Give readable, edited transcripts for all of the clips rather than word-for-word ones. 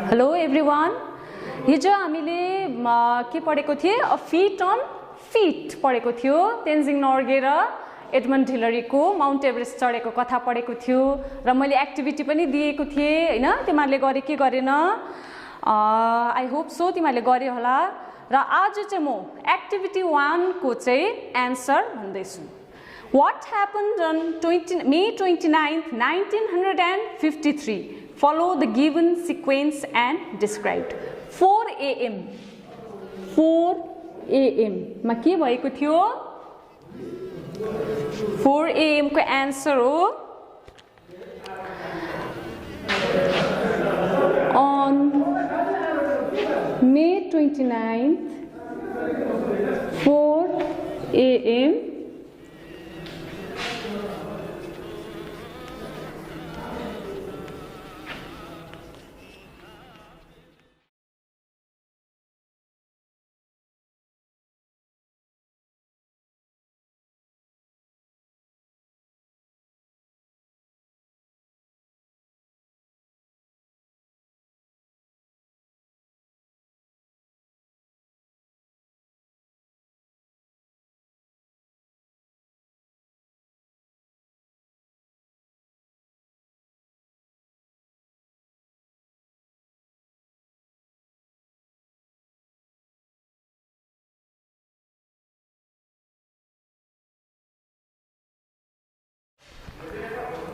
Hello everyone हिजो हामीले के पढेको थिए अ फीट अन फीट पढेको थियो तेन्जिङ नोर्गे र एडमन्ड हिलरीको माउन्ट एभरेस्ट चढेको कथा पढेको थियो र मैले एक्टिभिटी पनि दिएको थिए हैन तिमीहरूले गरे कि गरेन आई होप सो तिमीहरूले गरे होला र आज चाहिँ म एक्टिभिटी 1 को चाहिँ आन्सर भन्दैछु What happened on May 29th 1953 Follow the given sequence and described 4 AM 4 AM मा के भएको थियो 4 AM को आन्सर हो on May 29th 4 AM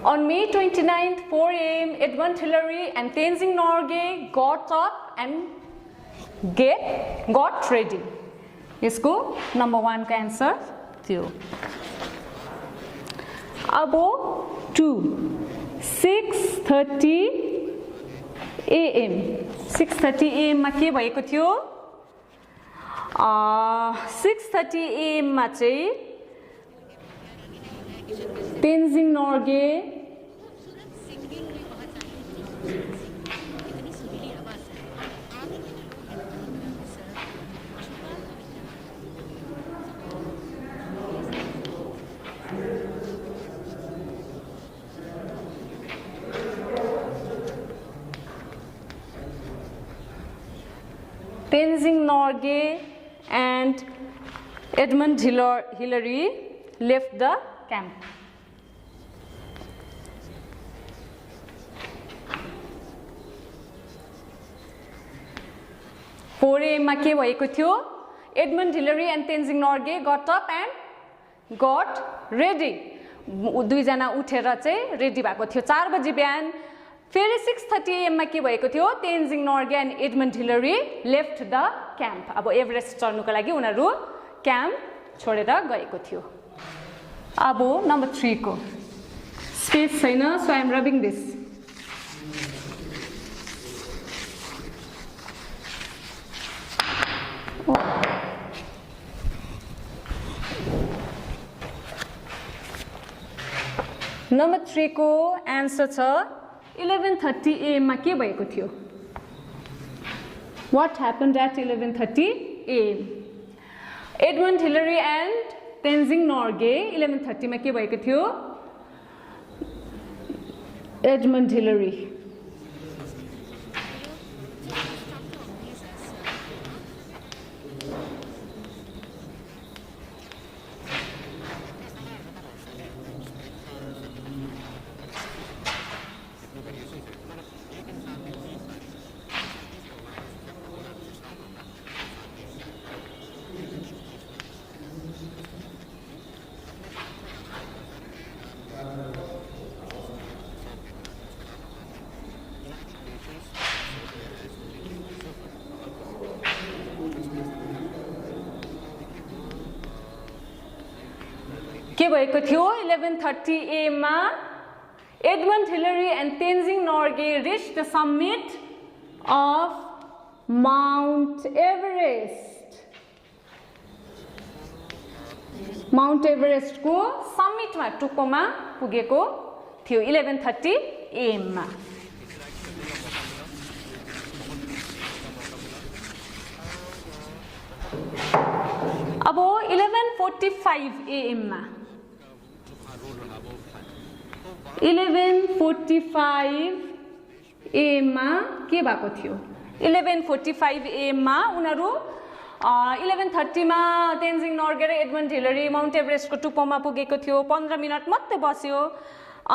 On May 29th, 4 AM, Edmund Hillary and Tenzing Norgay got up and got ready. यसको number 1 का answer थियो. अब 2 6:30 AM 6:30 AM मा के भएको थियो 6:30 AM मा चाहिँ Tenzing Norgay and Edmund Hillary left the camp. 4 AM मा के भएको थियो Edmund Hillary and Tenzing Norgay got up and got ready. दुई जना उठेर चाहिँ रेडी भएको थियो 4 बजे बिहान. फेरि 6:30 AM मा के भएको थियो Tenzing Norgay and Edmund Hillary left the camp. अब एभरेस्ट चढ्नुको लागि उनीहरु क्याम्प छोडेर गएको थियो. अब नम्बर 3 को स्पेस छैन so I am rubbing this. Number 3 को आन्सर छ 11:30 AM मा के भएको थियो What happened at 11:30 AM Edmund Hillary and Tenzing Norgay 11:30 मा के भएको थियो Edmund Hillary के भएको थियो 11:30 AM मा Edmund Hillary and Tenzing Norgay reached the summit of Mount Everest. Mount Everest को summit मा टुप्पोमा पुगेको थियो 11:30 AM मा. अब 11:45 AM मा 11:45 AM मा के भएको थियो 11:45 AM मा उनीहरू 11:30 मा तेन्जिङ नोर्गे र एडमन्ड हिलरी माउन्ट एभरेस्टको टुप्पोमा पुगेको थियो 15 मिनट मात्रै बस्यो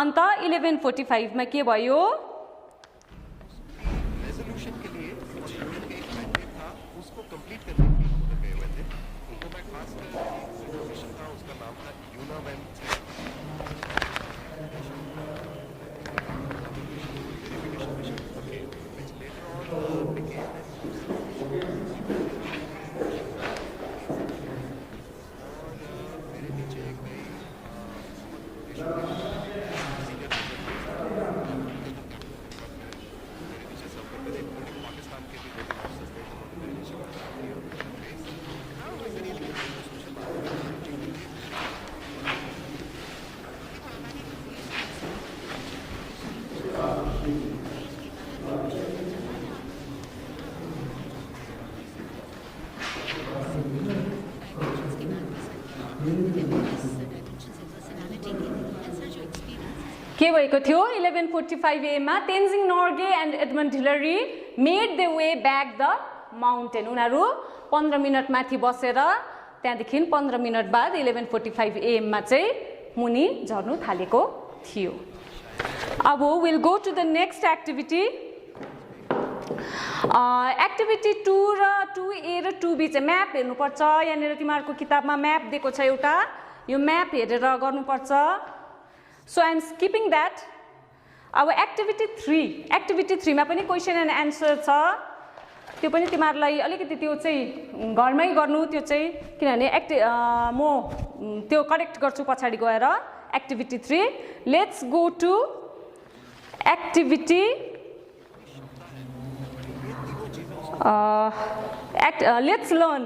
अन्त 11:45 मा के भयो रेजोल्यूशन के लिए कुछ यूएन का एक मैंडेट था उसको कंप्लीट करने के लिए उधर गए हुए थे उनको मैं खासकर एक मिशन था उसका नाम था UNAVEM verification mission okay which later on became मेरे नीचे एक भाई के भएको थियो 11:45 AM मा Tenzing Norgay and Edmund Hillary made the way back the mountain उनीहरू 15 मिनट माथि बसेर त्यहाँदेखि 15 मिनट बाद 11:45 AM मा चाहिँ मुनि झर्नु थालेको थियो अब will go to the next activity activity 2 र 2A र 2B चाहिँ म्याप हेर्नुपर्छ यहाँनिर तिमीहरूको किताबमा म्याप दिएको छ एउटा यो म्याप हेरेर गर्नुपर्छ so I am skipping that अब एक्टिभिटी 3 मा पनि क्वेसन एन्ड एन्सर छ त्यो पनि तिमीहरूलाई अलिकति त्यो चाहिँ घरमै गर्नु त्यो चाहिँ किनभने म त्यो करेक्ट गर्छु पछाडि गएर activity 3 let's go to activity let's learn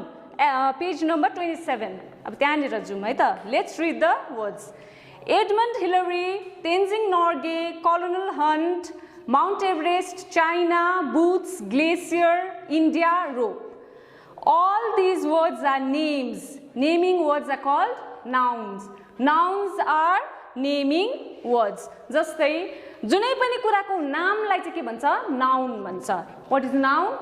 page number 27 अब त्यहाँनिर जाउँ है त let's read the words Edmund Hillary, Tenzing Norgay, Colonel Hunt, Mount Everest, China, Boots, Glacier, India, Rope. All these words are names. Naming words are called nouns. Nouns are naming words. जस्तै जुनै पनि कुराको नामलाई चाहिँ के भन्छ noun भन्छ. What is noun?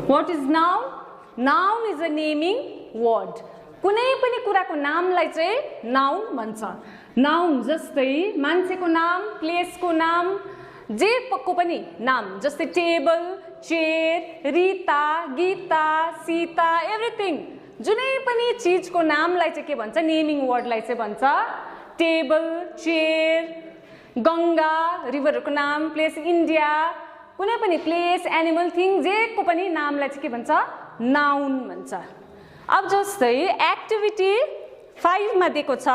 What is noun? Noun is a naming word. कुनै पनि कुराको नामलाई चाहिँ noun भन्छ. Noun जस्तै मान्छेको नाम, प्लेसको नाम, जे को पनि नाम जस्तै table, chair, Rita, Gita, Sita, everything जुनै पनि चीजको नामलाई चाहिँ के भन्छ नेमिङ वर्डलाई चाहिँ भन्छ टेबल, चेयर, गंगा, रिभरको नाम, प्लेस इन्डिया कुनै पनि प्लेस एनिमल थिङ जेको पनि नामलाई चाहिँ के भन्छ नाउन भन्छ अब जस्तै एक्टिभिटी 5 मा दिएको छ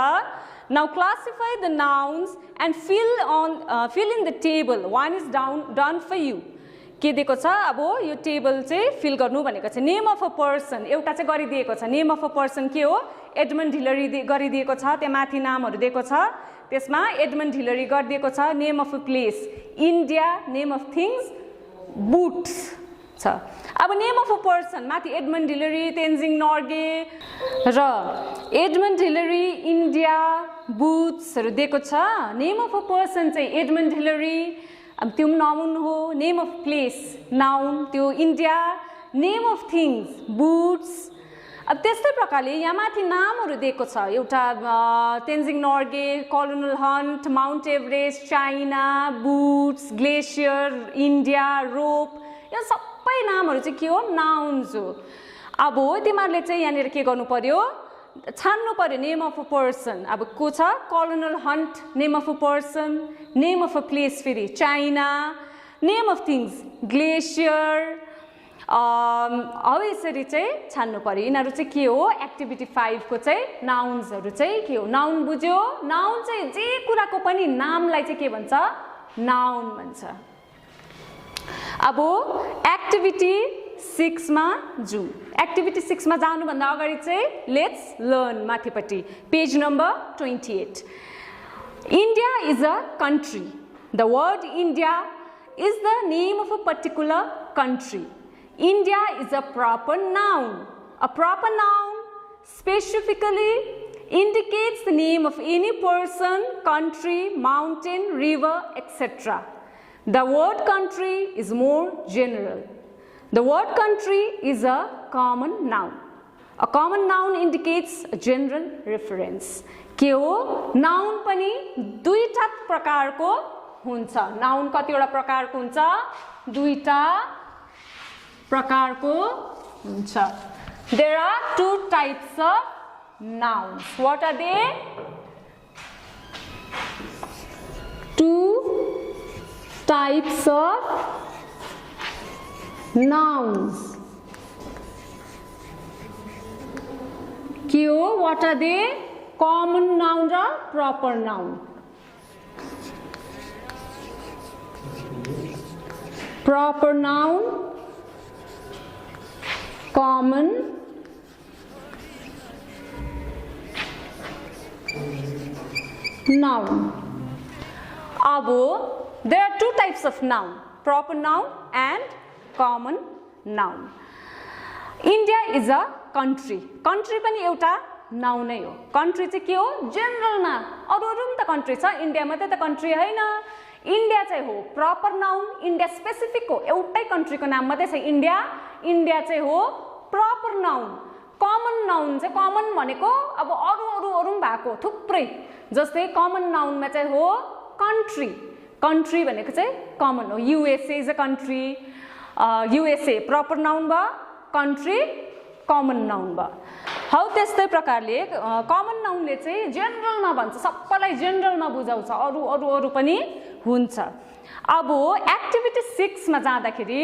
now classify the nouns and fill in the table one is done for you के दिएको छ अब यो टेबल चाहिँ फिल गर्नु भनेको छ नेम अफ अ पर्सन एउटा चाहिँ गरिदिएको छ नेम अफ अ पर्सन के हो एडमन्ड हिलरी गरिदिएको छ त्यहाँ माथि नामहरु दिएको छ त्यसमा एडमन्ड हिलरी गरिदिएको छ name of a place India name of things boots छ अब नेम अफ अ पर्सन माथि एडमन्ड हिलरी तेन्जिङ नर्गे र एडमन्ड हिलरी इन्डिया बुट्सहरु दिएको छ नेम अफ अ पर्सन चाहिँ एडमन्ड हिलरी अब त्यो नाउन हो नेम अफ प्लेस नाउन त्यो India name of things boots अब त्यस्तै प्रकारले यहाँ माथि नामहरु दिएको छ एउटा Tenzing Norgay colonel Hunt Mount Everest China boots glacier India रोप यो सबै नामहरु चाहिँ के हो नाउन्स हो अब तिमीहरुले चाहिँ यहाँनिर के गर्नु पर्यो छान्नु पर्यो नेम अफ अ पर्सन अब को छ colonel Hunt name of a person name of a place फेरि China name of things glacier अब यसरी चाहिँ छान्नु पर्यो यिनीहरु चाहिँ के हो एक्टिभिटी 5 को चाहिँ नाउन्सहरु चाहिँ के हो नाउन बुझ्यो नाउन चाहिँ जे कुराको पनि नामलाई चाहिँ के भन्छ नाउन भन्छ अब एक्टिभिटी 6 मा जाउँ। एक्टिभिटी 6 मा जानुभन्दा अगाडि चाहिँ लेट्स लर्न माथिपट्टि page number 28। India is a country. The word India is the name of a particular country. India is a proper noun. A proper noun specifically indicates the name of any person, country, mountain, river, etc. The word country is more general. The word country is a common noun. A common noun indicates a general reference. के हो noun पनि दुईटा प्रकारको हुन्छ। Noun कतिवटा प्रकारको हुन्छ? दुईटा प्रकारको हुन्छ। There are two types of nouns. What are they? Two types of nouns. के हो? What are they? Common noun र proper noun. Proper noun, common noun. अब there are two types of noun, proper noun and common noun. India is a country. Country पनि एउटा noun नै हो। Country चाहिँ के हो? जेनरलमा अरू अरू पनि त कन्ट्री छ, इन्डिया मात्रै त कन्ट्री होइन। इन्डिया चाहिँ हो प्रपर नाउन, इन्डिया स्पेसिफिक हो, एउटै कन्ट्रीको नाम मात्रै छ इन्डिया। इन्डिया चाहिँ हो प्रपर नाउन। कमन नाउन चाहिँ कमन भनेको अब अरू अरू अरू पनि भएको थुप्रै, जस्तै कमन नाउनमा चाहिँ हो कन्ट्री। कन्ट्री भनेको चाहिँ कमन हो। USA is a country, USA proper noun भयो, कन्ट्री कमन नाउन भयो। हौ त्यस्तै प्रकारले कमन नाउनले चाहिँ जेनरलमा भन्छ, सबैलाई जेनरलमा बुझाउँछ, अरू अरू अरू पनि हुन्छ। अब एक्टिभिटी 6 मा जाँदाखेरि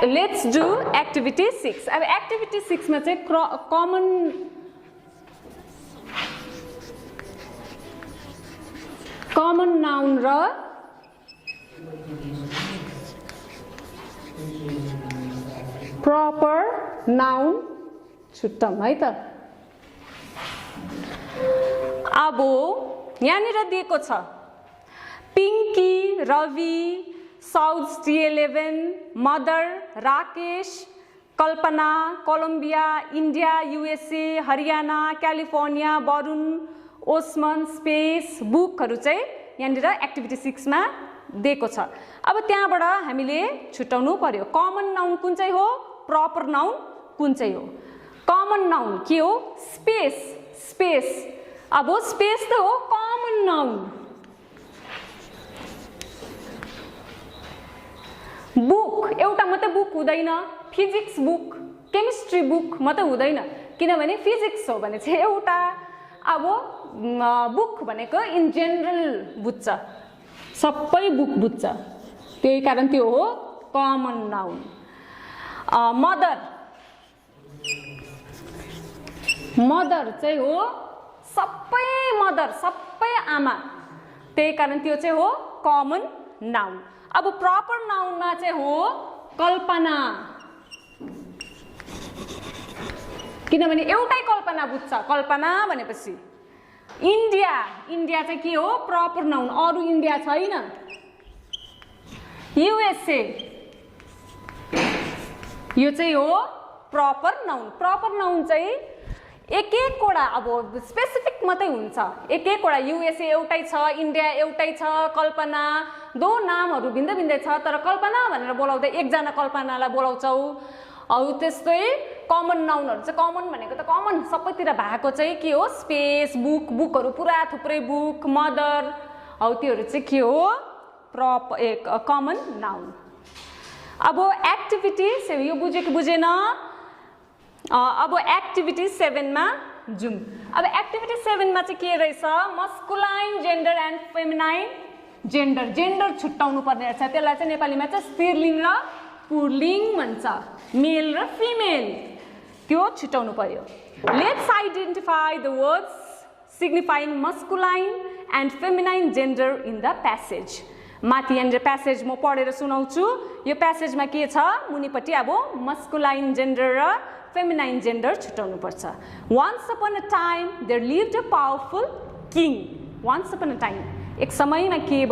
लेट्स डु एक्टिभिटी 6। अब एक्टिभिटी 6 मा चाहिँ कमन नाउन र प्रपर नाउन छुट्टाउँ है त। अब यहाँनिर दिएको छ Pinky, Ravi, south T11, mother, Rakesh, Kalpana, Colombia, India, USA, Haryana, California, Varun, Osman, space, बुकहरू चाहिँ यहाँनिर एक्टिभिटी 6 मा दिएको छ। अब त्यहाँबाट हामीले छुट्याउनु पर्यो कमन नाउन कुन चाहिँ हो, प्रपर नाउन कुन चाहिँ हो। कमन नाउन के हो? स्पेस। स्पेस अब स्पेस त हो कमन नाउन। बुक एउटा मात्रै बुक हुँदैन, फिजिक्स बुक, केमिस्ट्री बुक मात्रै हुँदैन, किनभने फिजिक्स हो भने चाहिँ एउटा अब बुक भनेको इन जेनरल बुझ्छ, सबै बुक बुझ्छ, त्यही कारण त्यो हो कमन नाउन। मदर, मदर चाहिँ हो सबै मदर, सबै आमा, त्यही कारण त्यो चाहिँ हो कमन नाउन। अब प्रपर नाउनमा चाहिँ हो कल्पना, किनभने एउटै कल्पना बुझ्छ कल्पना भनेपछि। इन्डिया, इन्डिया चाहिँ के हो? प्रपर नाउन, अरू इन्डिया छैन। युएसए यो चाहिँ हो प्रपर नाउन। प्रपर नाउन चाहिँ एक एकवटा अब स्पेसिफिक मात्रै हुन्छ, एक एकवटा। युएसए एउटै छ, इन्डिया एउटै छ, कल्पना दो नामहरू भिन्दै भिन्दै छ, तर कल्पना भनेर बोलाउँदै एकजना कल्पनालाई बोलाउँछौ। हौ त्यस्तै कमन नाउनहरू चाहिँ कमन भनेको त कमन सबैतिर भएको चाहिँ के हो? स्पेस, बुक, बुकहरू पुरा थुप्रै बुक, मदर, हौ त्योहरू चाहिँ के हो? Common noun. अब एक्टिभिटी यो बुझ्यो कि बुझेन? अब एक्टिभिटी 7 मा जाउँ। अब एक्टिभिटी 7 मा चाहिँ के रहेछ? Masculine gender and feminine gender. Gender छुट्याउनु पर्ने रहेछ, त्यसलाई चाहिँ नेपालीमा चाहिँ स्त्रीलिङ्ग र पुल्लिङ्ग भन्छ, मेल र फिमेल। त्यो छुटाउनु पर्यो. Let's identify the words signifying masculine and feminine gender in the passage. माथि यहाँनिर प्यासेज म पढेर सुनाउँछु. यो प्यासेजमा के छ, मुनिपट्टि अब masculine gender र feminine gender छुटाउनु पर्छ. Once upon a time there lived a powerful king. Once upon a time, एक समयमा के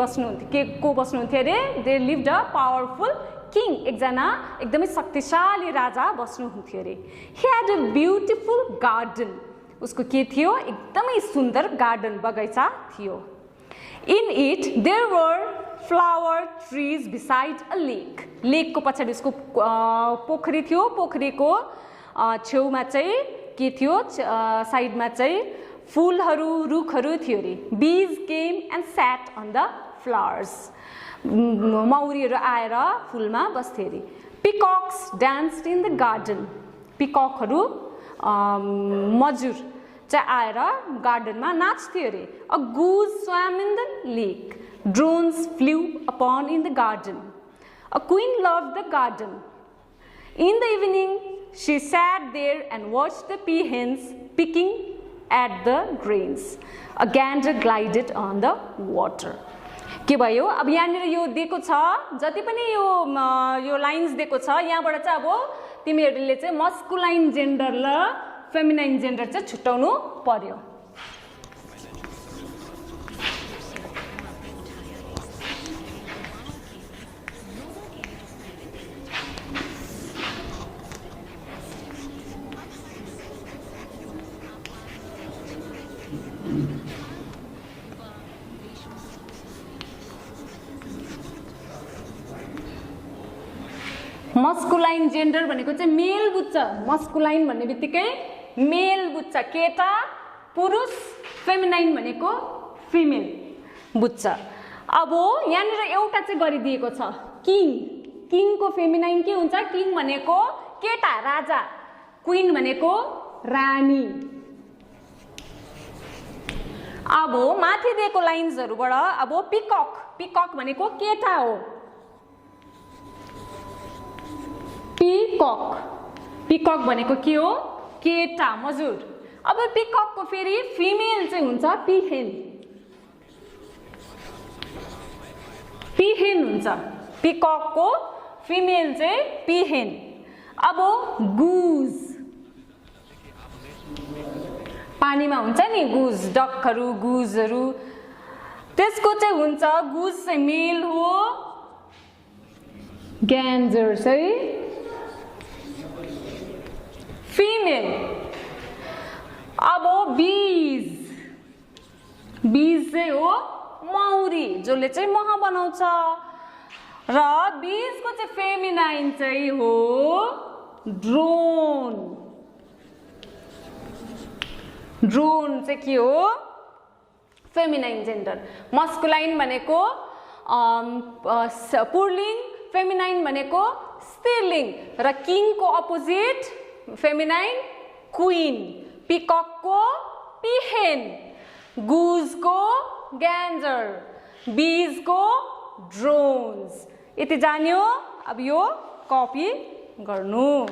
को बस्नुहुन्थ्यो अरे? There lived a powerful king. एकजना एकदमै शक्तिशाली राजा बस्नुहुन्थ्यो अरे. He had a beautiful garden. उसको के थियो? एकदमै सुन्दर गार्डन, बगैँचा थियो. In it there were flower trees beside a lake. लेकको पछाडि उसको पोखरी थियो. पोखरीको छेउमा चाहिँ के थियो? साइडमा चाहिँ फूलहरू, रुखहरू थियो अरे. Bees came and sat on the flowers. मौरीहरू आएर फूलमा बस्थे अरे. Peacocks danced in the garden. पिककहरू मजुर चाहिँ आएर गार्डनमा नाच्थे अरे. A goose swam in the lake. Drones flew upon in the garden. A queen loved the garden. In the evening, she sat there and watched the peahens picking at the grains. A gander glided on the water. के भयो? अब यहाँनिर यो दिएको छ, जति पनि यो लाइन्स दिएको छ, यहाँबाट चाहिँ अब तिमीहरूले चाहिँ मस्कुलाइन जेन्डर र फेमिनाइन जेन्डर चाहिँ छुटाउनु पर्यो. मस्कुलाइन जेन्डर भनेको चाहिँ मेल बुझ्छ. मस्कुलाइन भन्ने बित्तिकै मेल बुझ्छ, केटा पुरुष. फेमिनाइन भनेको फिमेल बुझ्छ. अब यहाँनिर एउटा चाहिँ गरिदिएको छ, किङ. किङको फेमिनाइन के हुन्छ? किङ भनेको केटा, राजा. क्वीन भनेको रानी. अब माथि दिएको लाइन्सहरूबाट अब पिकक. पिकक भनेको केटा हो. पिकक. पिकक भनेको के हो? केटा, मजुर. अब पिककको फेरि फिमेल चाहिँ हुन्छ पिहेन. पिहेन हुन्छ. पिककको फिमेल चाहिँ पिहेन. अब गुज. पानीमा हुन्छ नि गुज, डकहरू, गुजहरू. त्यसको चाहिँ हुन्छ, गुज चाहिँ मेल हो. ग्यान्जर चाहिँ फिमेल. अब बीज. बीज चाहिँ हो मौरी, जसले चाहिँ मह बनाउँछ. र बीजको चाहिँ फेमिनाइन चाहिँ हो ड्रोन. ड्रोन चाहिँ के हो? Feminine gender. मस्कुलाइन भनेको पुल्लिङ, फेमिनाइन भनेको स्त्रीलिङ. र किङको अपोजिट फेमिनाइन क्वीन. पिककको पिहेन. गुजको ग्यान्जर. बीजको ड्रोन्स. यति जान्यो. अब यो कपी गर्नु.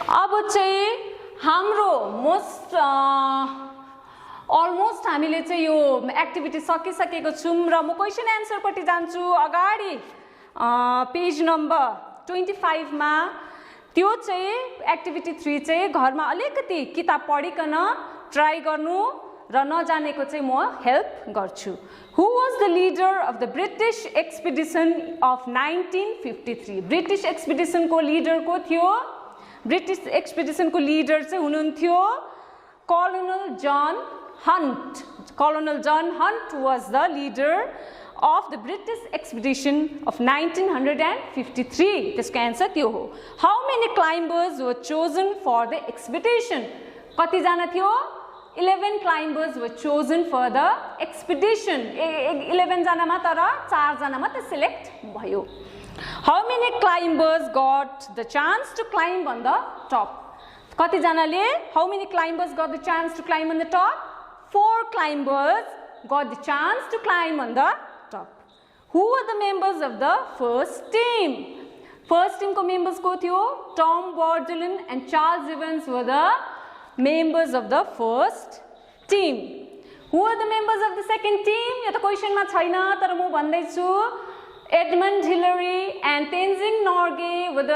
अब चाहिँ हाम्रो अलमोस्ट हामीले चाहिँ यो एक्टिभिटी सकिसकेको छौँ र म क्वेसन एन्सरपट्टि जान्छु. अगाडि पेज नम्बर 25 मा त्यो चाहिँ एक्टिभिटी 3 चाहिँ घरमा अलिकति किताब पढिकन ट्राई गर्नु र नजानेको चाहिँ म हेल्प गर्छु. Who was the leader of the British expedition of 1953? British एक्सपिडिसनको लिडर को थियो? ब्रिटिश एक्सपिडिसनको लिडर चाहिँ हुनुहुन्थ्यो कलोनल जन हन्ट. कलोनल जन hunt was the leader of the British expedition of 1953. त्यसको आन्सर त्यो हो. How many climbers were chosen for the expedition? कति जना थियो? 11 climbers were chosen for the expedition. 11 जनामा तर 4 जना मात्र सिलेक्ट भयो. How many climbers got the chance to climb on the top? कति जनाले? How many climbers got the chance to climb on the top? 4 climbers got the chance to climb on the top. Who were the members of the first team? First टिमको members को थियो Tom Bourdillon and Charles Evans were the members of the first team. Who are the members of the second team? यो त क्वेसनमा छैन तर म भन्दैछु. Edmund Hillary and Tenzing Norgay were the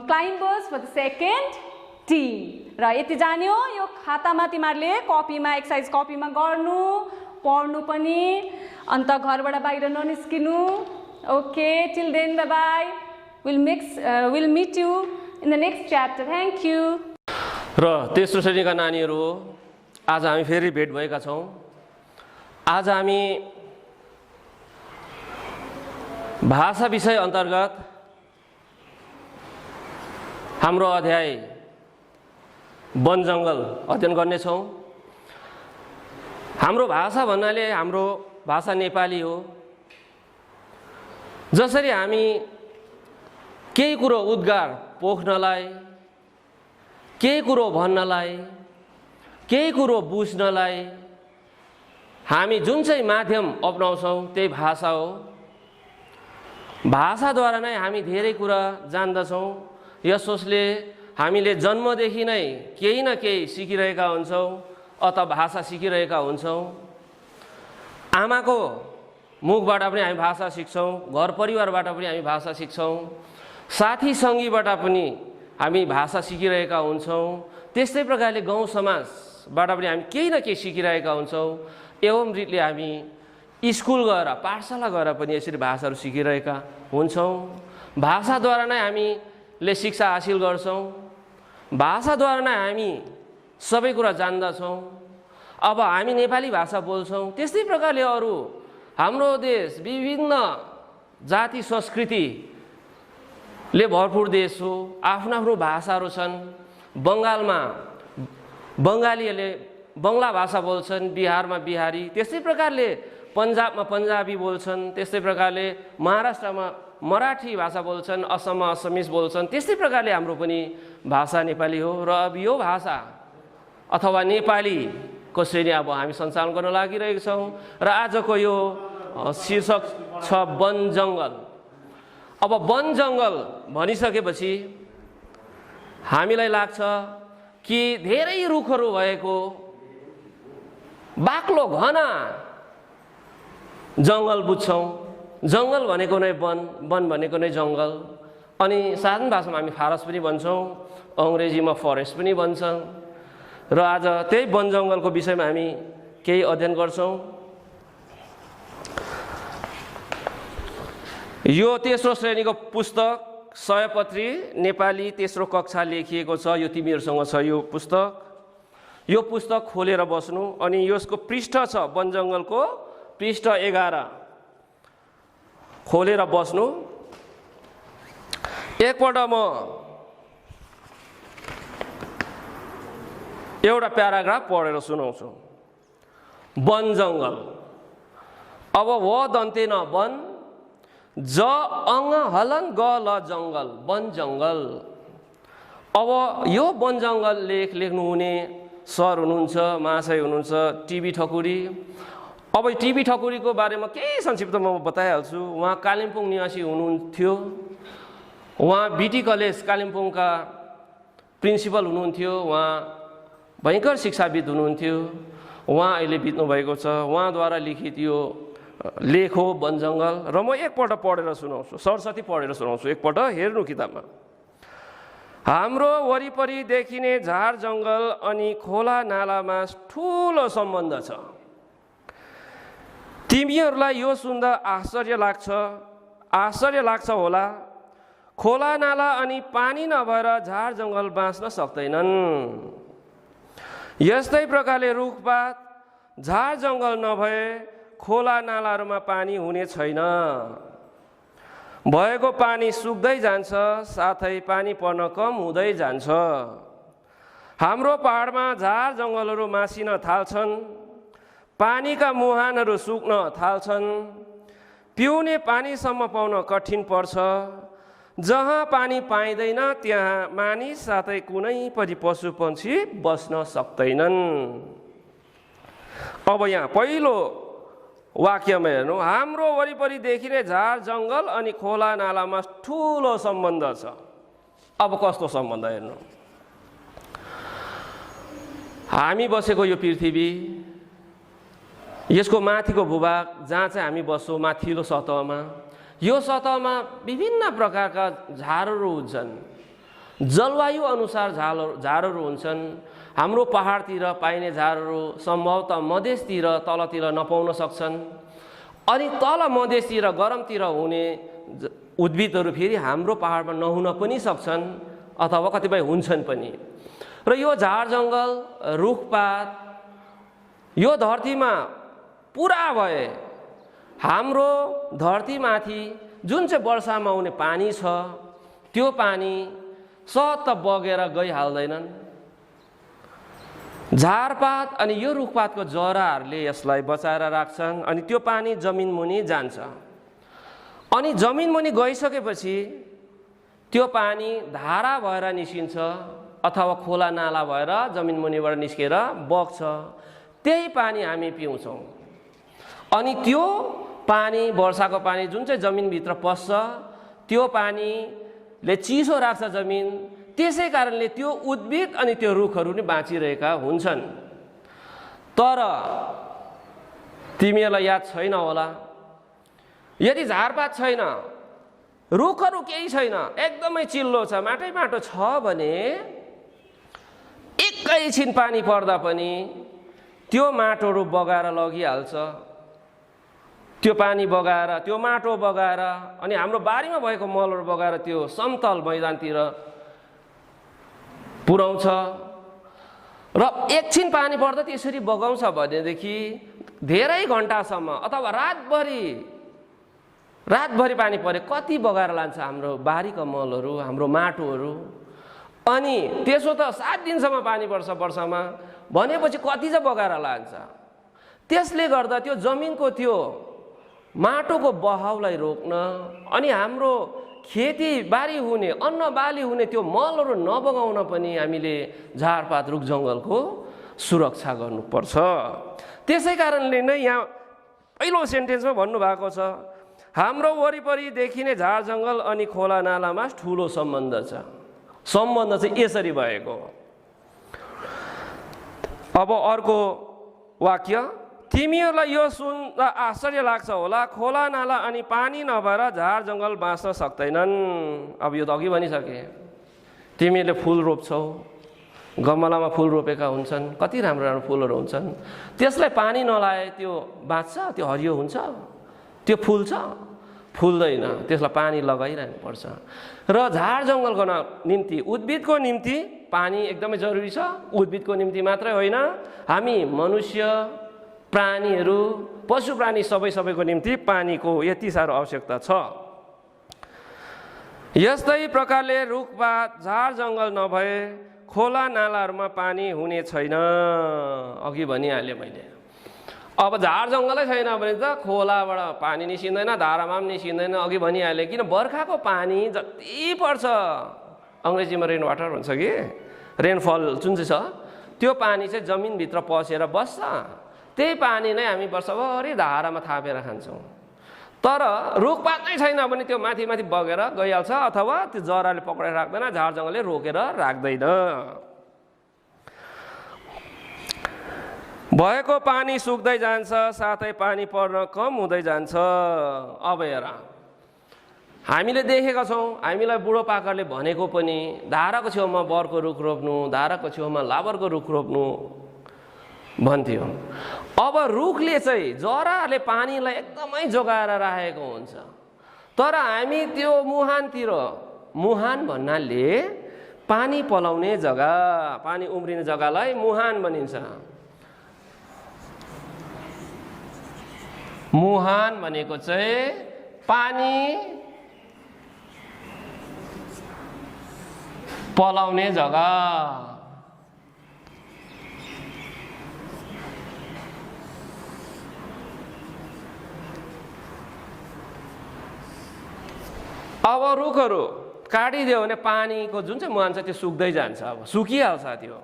climbers for the second team. र यति जान्यो. यो खातामा तिमीहरूले कपीमा एक्सर्साइज कपीमा गर्नु पढ्नु पनि अन्त घरबाट बाहिर ननिस्किनु. Okay, till then bye bye. Will meet you in the next chapter. Thank you. र तेस्रो श्रेणीका नानीहरू, आज हामी फेरि भेट भएका छौँ. आज हामी भाषा विषय अन्तर्गत हाम्रो अध्याय वन जङ्गल अध्ययन गर्नेछौँ. हाम्रो भाषा भन्नाले हाम्रो भाषा नेपाली हो. जसरी हामी केही कुरो उद्गार पोख्नलाई, केही कुरो भन्नलाई, केही कुरो बुझ्नलाई हामी जुन चाहिँ माध्यम अपनाउँछौँ त्यही भाषा हो. भाषाद्वारा नै हामी धेरै कुरा जान्दछौँ. यस सोचले हामीले जन्मदेखि नै केही न केही सिकिरहेका हुन्छौँ अथवा भाषा सिकिरहेका हुन्छौँ. आमाको मुखबाट पनि हामी भाषा सिक्छौँ, घर परिवारबाट पनि हामी भाषा सिक्छौँ, साथी सङ्गीबाट पनि हामी भाषा सिकिरहेका हुन्छौँ. त्यस्तै प्रकारले गाउँ समाजबाट पनि हामी केही न केही सिकिरहेका हुन्छौँ. एवं रीतिले हामी स्कुल गएर पाठशाला गएर पनि यसरी भाषाहरू सिकिरहेका हुन्छौँ. भाषाद्वारा नै हामीले शिक्षा हासिल गर्छौँ. भाषाद्वारा नै हामी सबै कुरा जान्दछौँ. अब हामी नेपाली भाषा बोल्छौँ, त्यस्तै प्रकारले अरू हाम्रो देश विभिन्न जाति संस्कृतिले भरपुर देश हो. आफ्नो आफ्नो भाषाहरू छन्. बङ्गालमा बङ्गालीहरूले बङ्गला भाषा बोल्छन्, बिहारमा बिहारी, त्यस्तै प्रकारले पन्जाबमा पन्जाबी बोल्छन्, त्यस्तै प्रकारले महाराष्ट्रमा मराठी भाषा बोल्छन्, असममा असमिज बोल्छन्. त्यस्तै प्रकारले हाम्रो पनि भाषा नेपाली हो. र अब यो भाषा अथवा नेपालीको श्रेणी अब हामी सञ्चालन गर्न लागिरहेका छौँ. र आजको यो शीर्षक छ वन जङ्गल. अब वन जङ्गल भनिसकेपछि हामीलाई लाग्छ कि धेरै रुखहरू भएको बाक्लो घना जङ्गल बुझ्छौँ. जङ्गल भनेको नै वन, वन भनेको नै जङ्गल. अनि साधारण भाषामा हामी फारस पनि भन्छौँ, अङ्ग्रेजीमा फरेस्ट पनि भन्छौँ. र आज त्यही वन जङ्गलको विषयमा हामी केही अध्ययन गर्छौँ. यो तेस्रो श्रेणीको पुस्तक सयपत्री नेपाली तेस्रो कक्षा लेखिएको छ. यो तिमीहरूसँग छ यो पुस्तक. यो पुस्तक खोलेर बस्नु. अनि यसको पृष्ठ छ वन जङ्गलको पृष्ठ 11. खोलेर बस्नु. एकपल्ट म एउटा प्याराग्राफ पढेर सुनाउँछु. वन जङ्गल. अब व दन्ते न वन, ज अङ हलन ग ल जङ्गल, वन जङ्गल. अब यो वन जङ्गल लेख्नुहुने सर हुनुहुन्छ, महाशय हुनुहुन्छ टिबी ठकुरी. अब टिबी ठकुरीको बारेमा केही संक्षिप्तमा म बताइहाल्छु. उहाँ कालिम्पोङ निवासी हुनुहुन्थ्यो. उहाँ बिटी कलेज कालिम्पोङका प्रिन्सिपल हुनुहुन्थ्यो. उहाँ भयङ्कर शिक्षाविद हुनुहुन्थ्यो. उहाँ अहिले बित्नु भएको छ. उहाँद्वारा लिखित यो लेख हो वन जङ्गल. र म एकपल्ट पढेर सुनाउँछु, सरस्वती पढेर सुनाउँछु. एकपल्ट हेर्नु किताबमा. हाम्रो वरिपरि देखिने झार जङ्गल अनि खोला नालामा ठुलो सम्बन्ध छ. तिमीहरूलाई यो सुन्दा आश्चर्य लाग्छ होला. खोला नाला अनि पानी नभएर झार जङ्गल बाँच्न सक्दैनन्. यस्तै प्रकारले रुखपात झार जङ्गल नभए खोला नालाहरूमा पानी हुने छैन. भएको पानी सुक्दै जान्छ, साथै पानी पर्न कम हुँदै जान्छ. हाम्रो पहाडमा झार जङ्गलहरू मासिन थाल्छन्. पानीका मुहानहरू सुक्न थाल्छन्. पिउने पानीसम्म पाउन कठिन पर्छ. जहाँ पानी पाइँदैन त्यहाँ मानिस साथै कुनै पनि पशु पक्षी बस्न सक्दैनन्. अब यहाँ पहिलो वाक्यमा हेर्नु, हाम्रो वरिपरि देखिने झार जङ्गल अनि खोला नालामा ठुलो सम्बन्ध छ। अब कस्तो सम्बन्ध हेर्नु, हामी बसेको यो पृथ्वी, यसको माथिको भूभाग जहाँ चाहिँ हामी बस्छौँ माथिल्लो सतहमा, यो सतहमा विभिन्न प्रकारका झारहरू हुन्छन्। जलवायु अनुसार झारहरू हुन्छन्। हाम्रो पहाडतिर पाइने झारहरू सम्भवतः मधेसतिर तलतिर नपाउन सक्छन्, अनि तल मधेसतिर गरमतिर हुने उद्भिदहरू फेरि हाम्रो पहाडमा नहुन पनि सक्छन् अथवा कतिपय हुन्छन् पनि। र यो झार जङ्गल रुखपात यो धरतीमा पुरा भए हाम्रो धरतीमाथि जुन चाहिँ वर्षामा आउने पानी छ त्यो पानी सत बगेर गइहाल्दैनन्। झारपात अनि यो रुखपातको जराहरूले यसलाई बचाएर राख्छन् अनि त्यो पानी जमिन मुनि जान्छ। अनि जमिन मुनि गइसकेपछि त्यो पानी धारा भएर निस्किन्छ अथवा खोला नाला भएर जमिन मुनिबाट निस्केर बग्छ। त्यही पानी हामी पिउँछौँ। अनि त्यो पानी वर्षाको पानी जुन चाहिँ जमिनभित्र पस्छ त्यो पानीले चिसो राख्छ जमिन। त्यसै कारणले त्यो उद्भिद अनि त्यो रुखहरू नि बाँचिरहेका हुन्छन्। तर तिमीहरूलाई याद छैन होला, यदि झारपात छैन, रुखहरू केही छैन, एकदमै चिल्लो छ, माटै माटो छ भने एकैछिन पानी पर्दा पनि त्यो माटोहरू बगाएर लगिहाल्छ। त्यो पानी बगाएर, त्यो माटो बगाएर अनि हाम्रो बारीमा भएको मलहरू बगाएर त्यो समतल मैदानतिर पुर्याउँछ। र एकछिन पानी पर्दा त्यसरी बगाउँछ भनेदेखि धेरै घन्टासम्म अथवा रातभरि पानी परे कति बगाएर लान्छ हाम्रो बारीका मलहरू, हाम्रो माटोहरू। अनि त्यसो त 7 दिनसम्म पानी पर्छ वर्षमा भनेपछि कति चाहिँ बगाएर लान्छ। त्यसले गर्दा त्यो जमिनको त्यो माटोको बहाउलाई रोक्न अनि हाम्रो खेतीबारी हुने, अन्न बाली हुने त्यो मलहरू नबगाउन पनि हामीले झारपात रुख जङ्गलको सुरक्षा गर्नुपर्छ। त्यसै कारणले नै यहाँ पहिलो सेन्टेन्समा भन्नुभएको छ, हाम्रो वरिपरि देखिने झार जङ्गल अनि खोला नालामा ठुलो सम्बन्ध छ। सम्बन्ध चाहिँ यसरी भएको। अब अर्को वाक्य, तिमीहरूलाई यो सुन्दा आश्चर्य लाग्छ होला, खोला नाला अनि पानी नभएर झार जङ्गल बाँच्न सक्दैनन्। अब यो त अघि भनिसके। तिमीहरूले फुल रोप्छौ, गमलामा फुल रोपेका हुन्छन्, कति राम्रो राम्रो फुलहरू हुन्छन्, त्यसलाई पानी नलाए त्यो बाँच्छ, त्यो हरियो हुन्छ, त्यो फुल्छ? फुल्दैन। त्यसलाई पानी लगाइरहनु पर्छ। र झार जङ्गलको निम्ति, उद्भिदको निम्ति पानी एकदमै जरुरी छ। उद्भिदको निम्ति मात्रै होइन, हामी मनुष्य, प्राणीहरू, पशु प्राणी सबैको निम्ति पानीको यति साह्रो आवश्यकता छ। यस्तै प्रकारले रुखपात झार जङ्गल नभए खोला नालाहरूमा पानी हुने छैन। अघि भनिहालेँ मैले। अब झार जङ्गलै छैन भने त खोलाबाट पानी निस्किँदैन, धारामा पनि निस्किँदैन। अघि भनिहालेँ, किन बर्खाको पानी जति पर्छ, अङ्ग्रेजीमा रेन वाटर भन्छ कि, रेनफल जुन चाहिँ छ त्यो पानी चाहिँ जमिनभित्र पसेर बस्छ। त्यही पानी नै हामी वर्षभरि धारामा थापेर खान्छौँ। तर रुखपात नै छैन भने त्यो माथि माथि बगेर गइहाल्छ अथवा त्यो जराले पक्रेर राख्दैन, झार जङ्गलले रोकेर राख्दैन। भएको पानी सुक्दै जान्छ, साथै पानी पर्न कम हुँदै जान्छ। अब हेर, हामीले देखेका छौँ, हामीलाई बुढोपाकाले भनेको पनि धाराको छेउमा बरको रुख रोप्नु, धाराको छेउमा लाबरको रुख रोप्नु भन्थ्यो। अब रुखले चाहिँ जराले पानीलाई एकदमै जोगाएर राखेको हुन्छ। तर हामी त्यो मुहानतिर, मुहान भन्नाले पानी पलाउने जग्गा, पानी उम्रिने जग्गालाई मुहान भनिन्छ। मुहान भनेको चाहिँ पानी पलाउने जग्गा। अब रुखहरू काटिदियो भने पानीको जुन चाहिँ मुहान छ त्यो सुक्दै जान्छ, अब सुकिहाल्छ त्यो।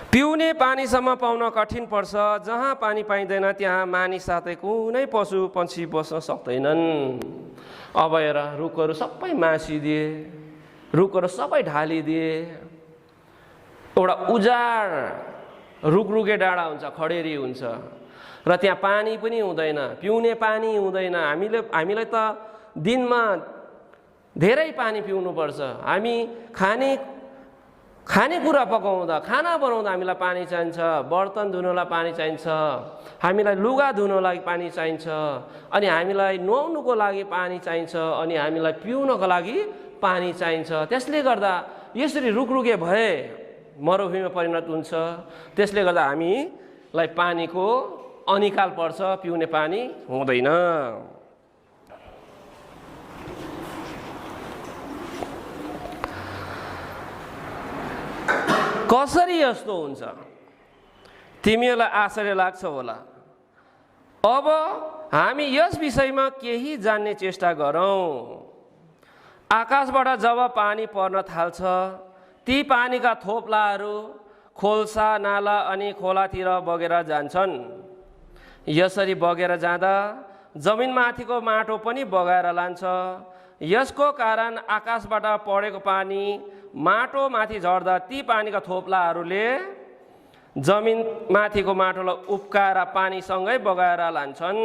पिउने पानीसम्म पाउन कठिन पर्छ। जहाँ पानी पाइँदैन त्यहाँ मानिस साथै कुनै पशु पक्षी बस्न सक्दैनन्। अब हेर, रुखहरू सबै मासिदिए, रुखहरू सबै ढालिदिए, एउटा उजाड रुखरुखे डाँडा हुन्छ, खडेरी हुन्छ र त्यहाँ पानी पनि हुँदैन, पिउने पानी हुँदैन। हामीलाई त दिनमा धेरै पानी पिउनुपर्छ। हामी खानेकुरा पकाउँदा, खाना बनाउँदा हामीलाई पानी चाहिन्छ, बर्तन धुनलाई पानी चाहिन्छ, हामीलाई लुगा धुनलाई पानी चाहिन्छ, अनि हामीलाई नुहाउनुको लागि पानी चाहिन्छ, अनि हामीलाई पिउनको लागि पानी चाहिन्छ। त्यसले गर्दा यसरी रुखरुखे भए मरुभूमिमा परिणत हुन्छ। त्यसले गर्दा हामीलाई पानीको अनिकाल पर्छ, पिउने पानी हुँदैन। कसरी यस्तो हुन्छ तिमीहरूलाई आश्चर्य लाग्छ होला। अब हामी यस विषयमा केही जान्ने चेष्टा गरौँ। आकाशबाट जब पानी पर्न थाल्छ, ती पानीका थोप्लाहरू खोल्सा, नाला अनि खोलातिर बगेर जान्छन्। यसरी बगेर जाँदा जमिनमाथिको माटो पनि बगाएर लान्छ। यसको कारण आकाशबाट परेको पानी माटोमाथि झर्दा ती पानीका थोप्लाहरूले जमिनमाथिको माटोलाई उप्काएर पानीसँगै बगाएर लान्छन्।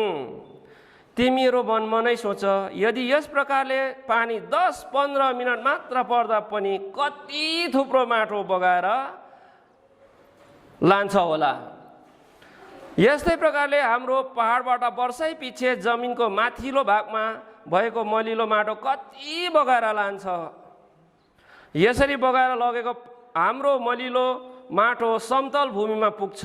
तिमीहरू मनमा नै सोच, यदि यस प्रकारले पानी 10-15 मिनट मात्र पर्दा पनि कति थुप्रो माटो बगाएर लान्छ होला। यस्तै प्रकारले हाम्रो पहाडबाट वर्षै पछि जमिनको माथिल्लो भागमा भएको मलिलो माटो कति बगाएर लान्छ। यसरी बगाएर लगेको हाम्रो मलिलो माटो समतल भूमिमा पुग्छ।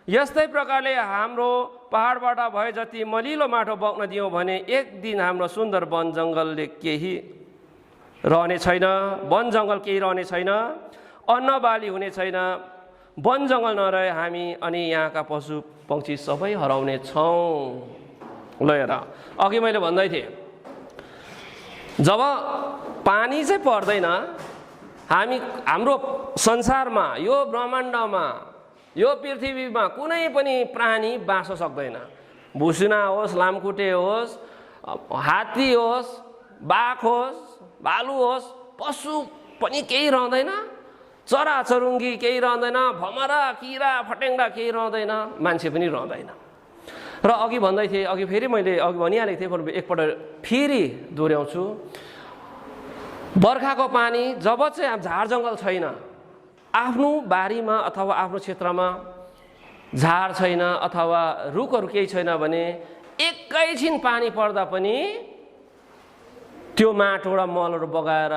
यस्तै प्रकारले हाम्रो पहाडबाट भए जति मलिलो माटो बग्न दियौँ भने एक दिन हाम्रो सुन्दर वन जङ्गलले केही रहने छैन, वन जङ्गल केही रहने छैन, अन्न बाली हुने छैन। वन जङ्गल नरहे हामी अनि यहाँका पशु पक्षी सबै हराउने छौँ। ल हेर, अघि मैले भन्दै थिएँ, जब पानी चाहिँ पर्दैन, हाम्रो संसारमा, यो ब्रह्माण्डमा, यो पृथ्वीमा कुनै पनि प्राणी बाँच्न सक्दैन। भुसुना होस्, लामखुट्टे होस्, हात्ती होस्, बाघ होस्, भालु होस्, पशु पनि केही रहँदैन, चराचरुङ्गी केही रहँदैन, भमरा, किरा फटेङ्ग्रा केही रहँदैन, मान्छे पनि रहँदैन। र अघि भन्दै थिएँ, अघि फेरि मैले अघि भनिहालेको थिएँ, एकपल्ट फेरि दोहोऱ्याउँछु। बर्खाको पानी जब चाहिँ झार जङ्गल छैन, आफ्नो बारीमा अथवा आफ्नो क्षेत्रमा झार छैन अथवा रुखहरू केही छैन भने एकैछिन पानी पर्दा पनि त्यो माटो र मलहरू बगाएर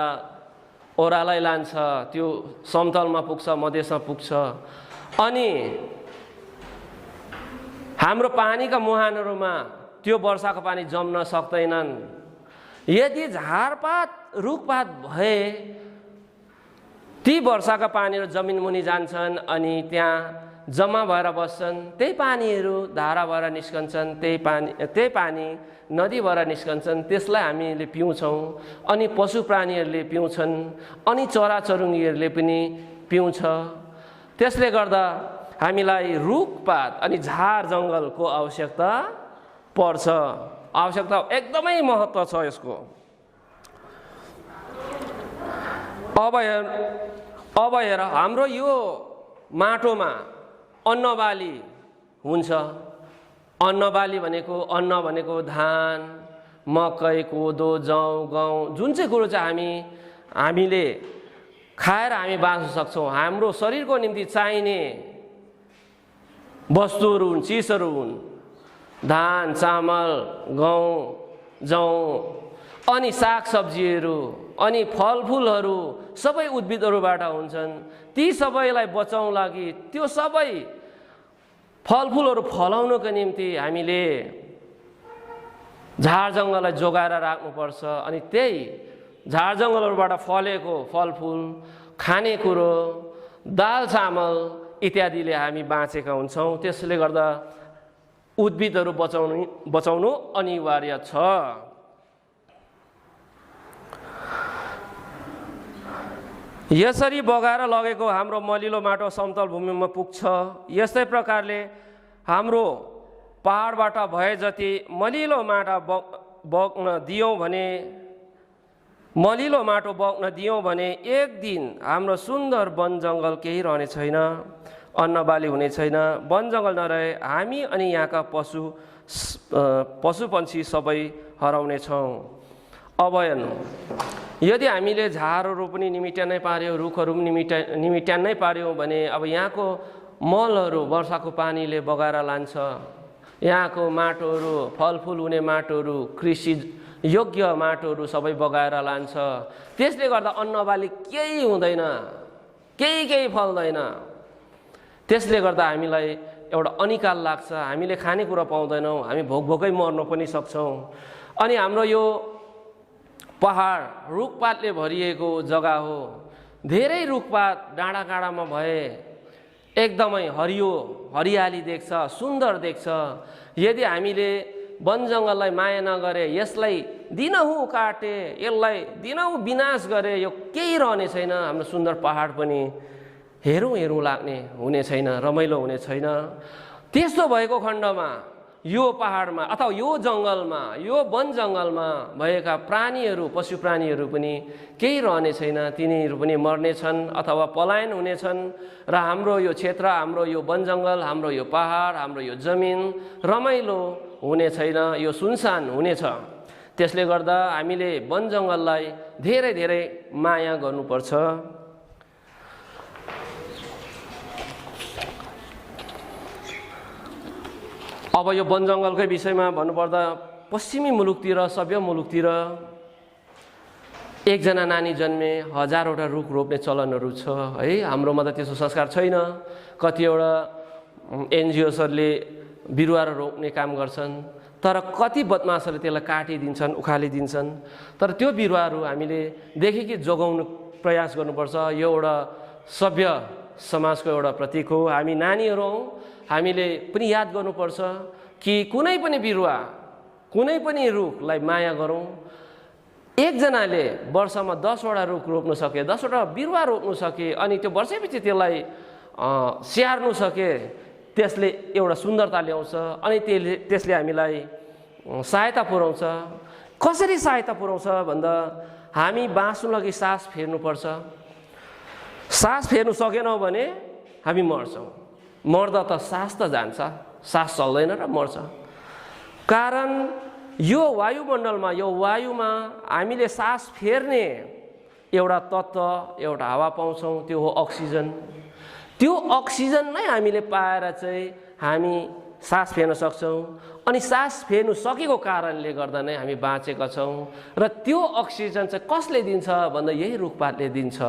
ओह्रालै लान्छ, त्यो समतलमा पुग्छ, मधेसमा पुग्छ। अनि हाम्रो पानीका मुहानहरूमा त्यो वर्षाको पानी जम्न सक्दैनन्। यदि झारपात रुखपात भए ती वर्षाका पानीहरू जमिन मुनि जान्छन् अनि त्यहाँ जम्मा भएर बस्छन्। त्यही पानीहरू धारा भएर निस्कन्छन्, त्यही पानी नदी भएर निस्कन्छन्। त्यसलाई हामीले पिउँछौँ, अनि पशु प्राणीहरूले पिउँछन्, अनि चराचरुङ्गीहरूले पनि पिउँछ। त्यसले गर्दा हामीलाई रुखपात अनि झार जङ्गलको आवश्यकता पर्छ। आवश्यकता एकदमै महत्त्व छ यसको। अब हेर, हाम्रो यो माटोमा अन्नबाली हुन्छ। अन्नबाली भनेको धान, मकै, कोदो, जौ, गहुँ, जुन चाहिँ कुरो चाहिँ हामीले खाएर हामी बाँच्न सक्छौँ। हाम्रो शरीरको निम्ति चाहिने वस्तुहरू हुन्, चिजहरू हुन्। धान, चामल, गहुँ, जौ, अनि सागसब्जीहरू, अनि फलफुलहरू सबै उद्भिदहरूबाट हुन्छन्। ती सबैलाई बचाउन लागि, त्यो सबै फलफुलहरू फलाउनको निम्ति हामीले झार जङ्गललाई जोगाएर राख्नुपर्छ। अनि त्यही झार जङ्गलहरूबाट फलेको फलफुल, खानेकुरो, दाल चामल इत्यादिले हामी बाँचेका हुन्छौँ। त्यसले गर्दा उद्भिदहरू बचाउनु अनिवार्य छ। यसरी बगाएर लगेको हाम्रो मलिलो माटो समतल भूमिमा पुग्छ। यस्तै प्रकारले हाम्रो पहाडबाट भए जति मलिलो माटो बग्न दियौँ भने एक दिन हाम्रो सुन्दर वन जङ्गल केही रहने छैन, अन्नबाली हुने छैन। वन जङ्गल नरहे हामी अनि यहाँका पशुपन्छी सबै हराउनेछौँ। अब हेर्नु, यदि हामीले झारहरू पनि निमिट्यानै पार्यौँ, रुखहरू पनि निमिट्यानै पार्यौँ भने अब यहाँको मलहरू वर्षाको पानीले बगाएर लान्छ। यहाँको माटोहरू, फलफुल हुने माटोहरू, कृषि योग्य माटोहरू सबै बगाएर लान्छ। त्यसले गर्दा अन्नबाली केही हुँदैन, केही फल्दैन। त्यसले गर्दा हामीलाई एउटा अनिकाल लाग्छ, हामीले खानेकुरा पाउँदैनौँ, हामी भोकै मर्न पनि सक्छौँ। अनि हाम्रो यो पहाड रुखपातले भरिएको जग्गा हो। धेरै रुखपात डाँडा काँडामा भए एकदमै हरियाली देख्छ, सुन्दर देख्छ। यदि हामीले वन जङ्गललाई माया नगरे, यसलाई दिनहुँ काटे, यसलाई दिनहुँ विनाश गरे, यो केही रहने छैन। हाम्रो सुन्दर पहाड पनि हेरौँ लाग्ने हुने छैन, रमाइलो हुने छैन। त्यस्तो भएको खण्डमा यो पहाडमा अथवा यो जङ्गलमा, यो वन जङ्गलमा भएका प्राणीहरू, पशु प्राणीहरू पनि केही रहने छैन। तिनीहरू पनि मर्नेछन् अथवा पलायन हुनेछन् र हाम्रो यो क्षेत्र, हाम्रो यो वन जङ्गल, हाम्रो यो पहाड, हाम्रो यो जमिन रमाइलो हुने छैन, यो सुनसान हुनेछ। त्यसले गर्दा हामीले वन जङ्गललाई धेरै माया गर्नुपर्छ। अब यो वन जङ्गलकै विषयमा भन्नुपर्दा पश्चिमी मुलुकतिर, सभ्य मुलुकतिर एकजना नानी जन्मे हजारवटा रुख रोप्ने चलनहरू छ है। हाम्रोमा त त्यस्तो संस्कार छैन। कतिवटा एनजिओसहरूले बिरुवाहरू रोप्ने काम गर्छन्, तर कति बदमासहरूले त्यसलाई काटिदिन्छन्, उखालिदिन्छन्। तर त्यो बिरुवाहरू हामीले देखेकी जोगाउनु प्रयास गर्नुपर्छ। यो एउटा सभ्य समाजको एउटा प्रतीक हो। हामी नानीहरू हौँ, हामीले पनि याद गर्नुपर्छ कि कुनै पनि बिरुवा, कुनै पनि रुखलाई माया गरौँ। एकजनाले वर्षमा 10वटा रुख रोप्नु सके, 10वटा बिरुवा रोप्नु सके, अनि त्यो वर्षैपछि त्यसलाई स्याहार्नु सके, त्यसले एउटा सुन्दरता ल्याउँछ अनि त्यसले हामीलाई सहायता पुर्याउँछ। कसरी सहायता पुर्याउँछ भन्दा हामी बाँच्नु लागि सास फेर्नुपर्छ। सास फेर्नु सकेनौँ भने हामी मर्छौँ। मर्दा त सास त जान्छ, सास चल्दैन र मर्छ। कारण यो वायुमण्डलमा, यो वायुमा हामीले सास फेर्ने एउटा तत्त्व, एउटा हावा पाउँछौँ, त्यो हो अक्सिजन। त्यो अक्सिजन नै हामीले पाएर चाहिँ हामी सास फेर्न सक्छौँ। अनि सास फेर्नु सकेको कारणले गर्दा नै हामी बाँचेका छौँ। र त्यो अक्सिजन चाहिँ कसले दिन्छ भन्दा यही रुखपातले दिन्छ।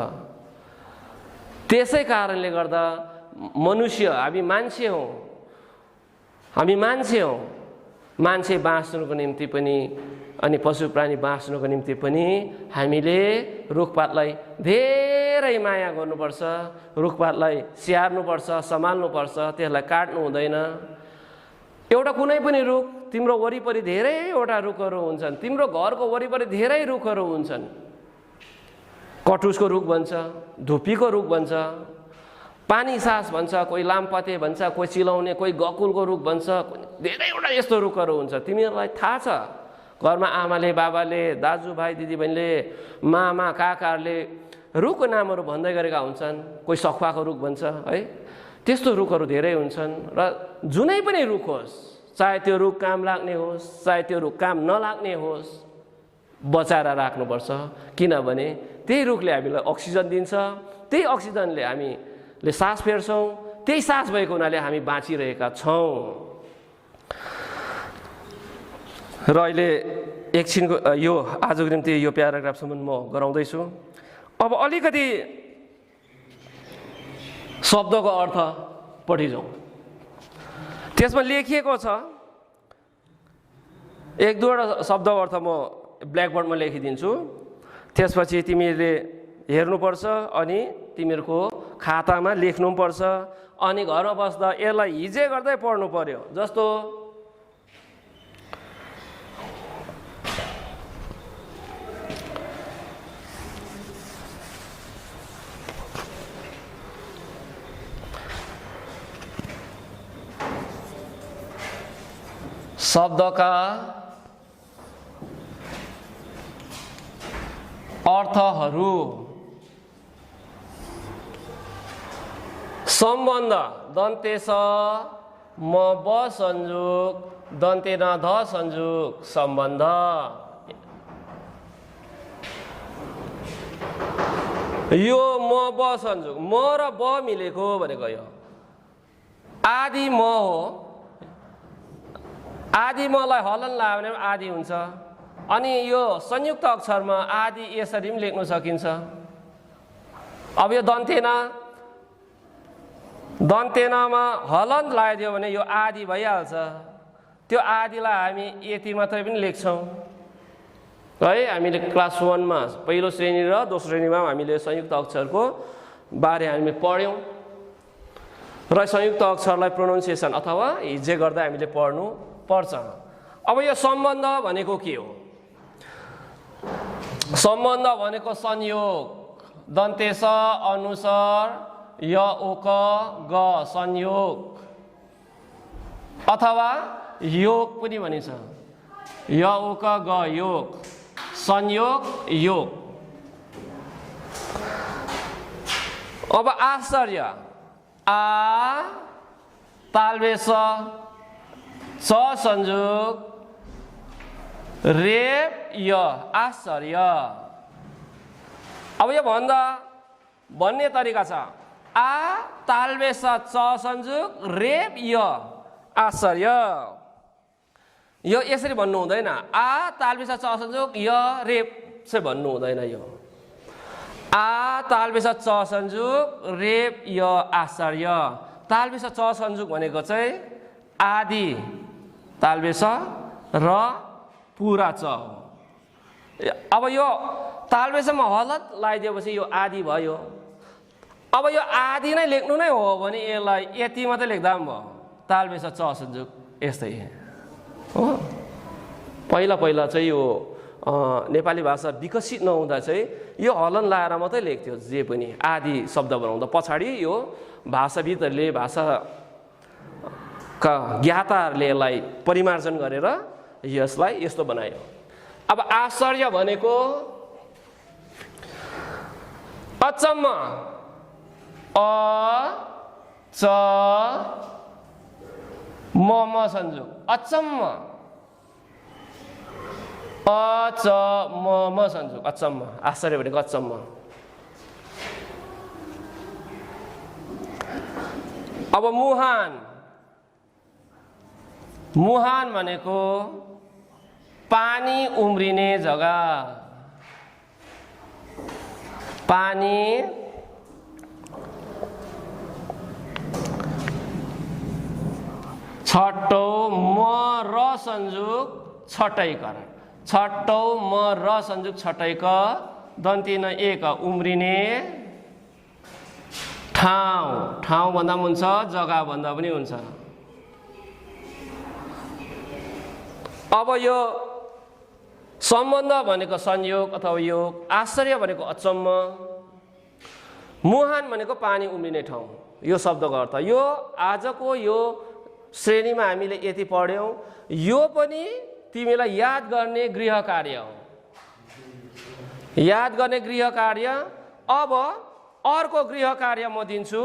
त्यसै कारणले गर्दा मनुष्य, हामी मान्छे हौँ, मान्छे बाँच्नुको निम्ति पनि अनि पशु प्राणी बाँच्नुको निम्ति पनि हामीले रुखपातलाई धेरै माया गर्नुपर्छ, रुखपातलाई स्याहार्नुपर्छ, सम्हाल्नुपर्छ, त्यसलाई काट्नु हुँदैन। एउटा कुनै पनि रुख, तिम्रो वरिपरि धेरैवटा रुखहरू हुन्छन्, तिम्रो घरको वरिपरि धेरै रुखहरू हुन्छन्। कटुसको रुख भन्छ, धुपीको रुख भन्छ, पानी सास भन्छ, कोही लामपाते भन्छ, कोही चिलाउने, कोही गकुलको रुख भन्छ, धेरैवटा यस्तो रुखहरू हुन्छ। तिमीहरूलाई थाहा छ, घरमा आमाले, बाबाले, दाजुभाइ, दिदीबहिनीले, मामा, काकाहरूले रुखको नामहरू भन्दै गरेका हुन्छन्। कोही सखुवाको रुख भन्छ है। त्यस्तो रुखहरू धेरै हुन्छन्। र जुनै पनि रुख होस्, चाहे त्यो रुख काम लाग्ने होस्, चाहे त्यो रुख काम नलाग्ने होस्, बचाएर राख्नुपर्छ। किनभने त्यही रुखले हामीलाई अक्सिजन दिन्छ, त्यही अक्सिजनले हामीले सास फेर्छौँ, त्यही सास भएको हुनाले हामी बाँचिरहेका छौँ। र अहिले एकछिनको यो आजको निम्ति यो प्याराग्राफसम्म म गराउँदैछु। अब अलिकति शब्दको अर्थपट्टि जाउँ। त्यसमा लेखिएको छ, एक दुईवटा शब्दको अर्थ म ब्ल्याकबोर्डमा लेखिदिन्छु। त्यसपछि तिमीले हेर्नुपर्छ अनि तिमीहरूको खातामा लेख्नुपर्छ। अनि घरमा बस्दा यसलाई हिजे गर्दै पढ्नु पर्यो। जस्तो शब्दका अर्थहरू सम्बन्ध दन्ते स म ब संयोग दन्ते न ध संयोग सम्बन्ध यो म ब संयोग म र ब मिलेको भनेको यो आदि म हो आदि मलाई हलन लगायो भने आदि हुन्छ अनि यो संयुक्त अक्षरमा आदि यसरी पनि लेख्न सकिन्छ अब यो दन्तेनमा हलन लगाइदियो भने यो आदि भइहाल्छ त्यो आदिलाई हामी यति मात्रै पनि लेख्छौँ है हामीले क्लास 1 मा पहिलो श्रेणी र दोस्रो श्रेणीमा हामीले संयुक्त अक्षरको बारे हामी पढ्यौँ र संयुक्त अक्षरलाई प्रोनाउन्सिएसन अथवा हिज्जे गर्दा हामीले पढ्नु पर्छ अब यो सम्बन्ध भनेको के हो सम्बन्ध भनेको संयोग दन्ते स अनुसार य ओक ग संयोग अथवा योग पनि भनिन्छ य ओक ग योग संयोग योग अब आश्चर्य आ तालबेस च संयोग रेप य आश्चर्य अब यो भन्ने तरिका छ आ तालबेस च संयोग रेप य आश्चर्य यो यसरी भन्नु हुँदैन आ तालबेस च संयोग य रेप चाहिँ भन्नु हुँदैन यो आ तालबेस च संयोग रेप य आश्चर्य तालबेस च संयोग भनेको चाहिँ आदि तालबेस र पुरा च हो अब यो तालबेसमा हलत लगाइदिएपछि यो आदि भयो अब यो आदि नै लेख्नु नै हो भने यसलाई यति मात्रै लेख्दा पनि भयो तालबेस च संयोग यस्तै हो पहिला चाहिँ यो नेपाली भाषा विकसित नहुँदा चाहिँ यो हलन लाएर मात्रै लेख्थ्यो जे पनि आदि शब्द बनाउँदा पछाडि यो भाषाविदहरूले भाषाका ज्ञाताहरूले यसलाई परिमार्जन गरेर यसलाई यस्तो बनायो अब आश्चर्य भनेको अचम्म अ च म संयोग अचम्म अ च म संयोग अचम्म आश्चर्य भनेको अचम्म अब मुहान भनेको पानी उम्रिने जग्गा पानी छटौ म र संयोग छटैकर छटौ म र संयोग छटैक दन्ती न एक उम्रिने ठाउँ भन्दा पनि हुन्छ जग्गा भन्दा पनि हुन्छ अब यो सम्बन्ध भनेको संयोग अथवा योग आश्चर्य भनेको अचम्म मुहान भनेको पानी उम्रिने ठाउँ यो शब्दको अर्थ यो आजको यो श्रेणीमा हामीले यति पढ्यौँ यो पनि तिमीलाई याद गर्ने गृह कार्य हो याद गर्ने गृह कार्य अब अर्को गृह कार्य म दिन्छु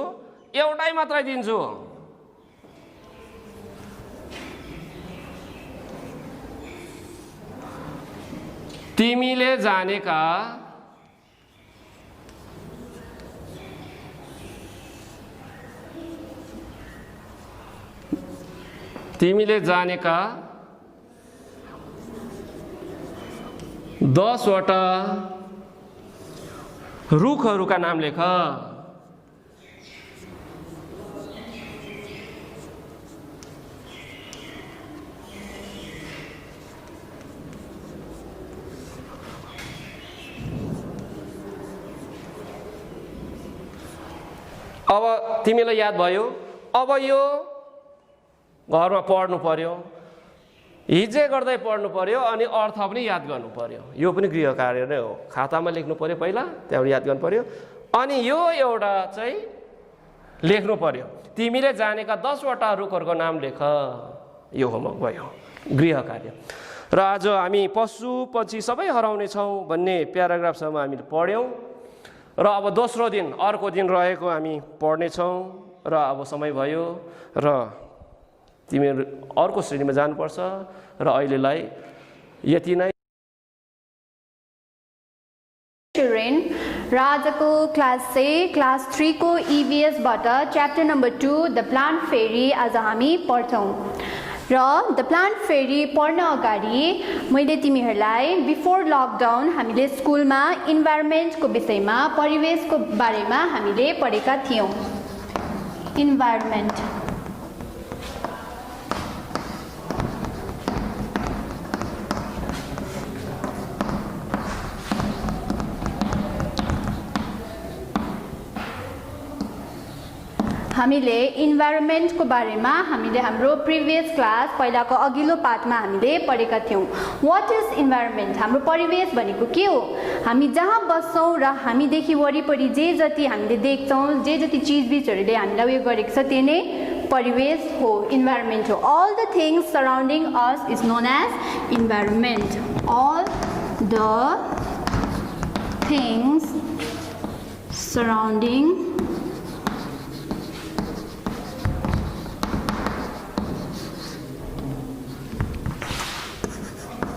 एउटै मात्रै दिन्छु तिमीले जानेका तिमीले जानेका 10 वटा रुखहरूका नाम लेख अब तिमीलाई याद भयो अब यो घरमा पढ्नु पर्यो हिज्जे गर्दै पढ्नु पर्यो अनि अर्थ पनि याद गर्नु पर्यो यो पनि गृह कार्य नै हो खातामा लेख्नु पर्यो पहिला त्यहाँबाट याद गर्नु पर्यो अनि यो एउटा चाहिँ लेख्नु पर्यो तिमीले जानेका 10 वटा रुखहरूको नाम लेख यो होमवर्क भयो गृह कार्य। र आज हामी पशु पक्षी सबै हराउने छौँ भन्ने प्याराग्राफसम्म हामीले पढ्यौँ र अब दोस्रो दिन अर्को दिन रहेको हामी पढ्नेछौँ र अब समय भयो र तिमीहरू अर्को श्रेणीमा जानुपर्छ र अहिलेलाई यति नै। चिल्ड्रेन र आजको क्लास चाहिँ क्लास 3 को EVS बाट च्याप्टर नम्बर 2 द प्लान्ट फेरी आज हामी पढ्छौँ र द प्लान्ट फेरी पढ्न अगाडि मैले तिमीहरूलाई बिफोर लकडाउन हामीले स्कुलमा इन्भाइरोमेन्टको विषयमा परिवेशको बारेमा हामीले पढेका थियौँ। इन्भाइरोमेन्ट हामीले इन्भाइरोमेन्टको बारेमा हामीले हाम्रो प्रिभियस क्लास पहिलाको अघिल्लो पाठमा हामीले पढेका थियौँ। What is environment? हाम्रो परिवेश भनेको के हो? हामी जहाँ बस्छौँ र हामीदेखि वरिपरि जे जति हामीले देख्छौँ, जे जति चिजबिजहरूले हामीलाई उयो गरेको छ त्यो नै परिवेश हो, इन्भाइरोमेन्ट हो। All the things surrounding us is known as environment. अल द थिङ्स सराउन्डिङ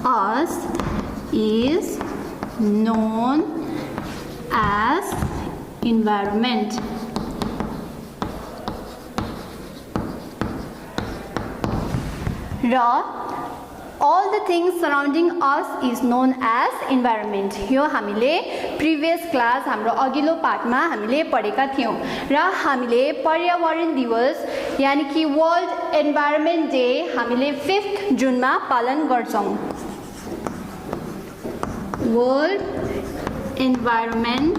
us is known as environment. र all the things surrounding us is known as environment. यो हामीले प्रिभियस क्लास हाम्रो अघिल्लो पाठमा हामीले पढेका थियौँ र हामीले पर्यावरण दिवस यानि कि वर्ल्ड एन्भाइरोमेन्ट डे हामीले 5 जुनमा पालन गर्छौँ। वर्ल्ड एन्भाइरोमेन्ट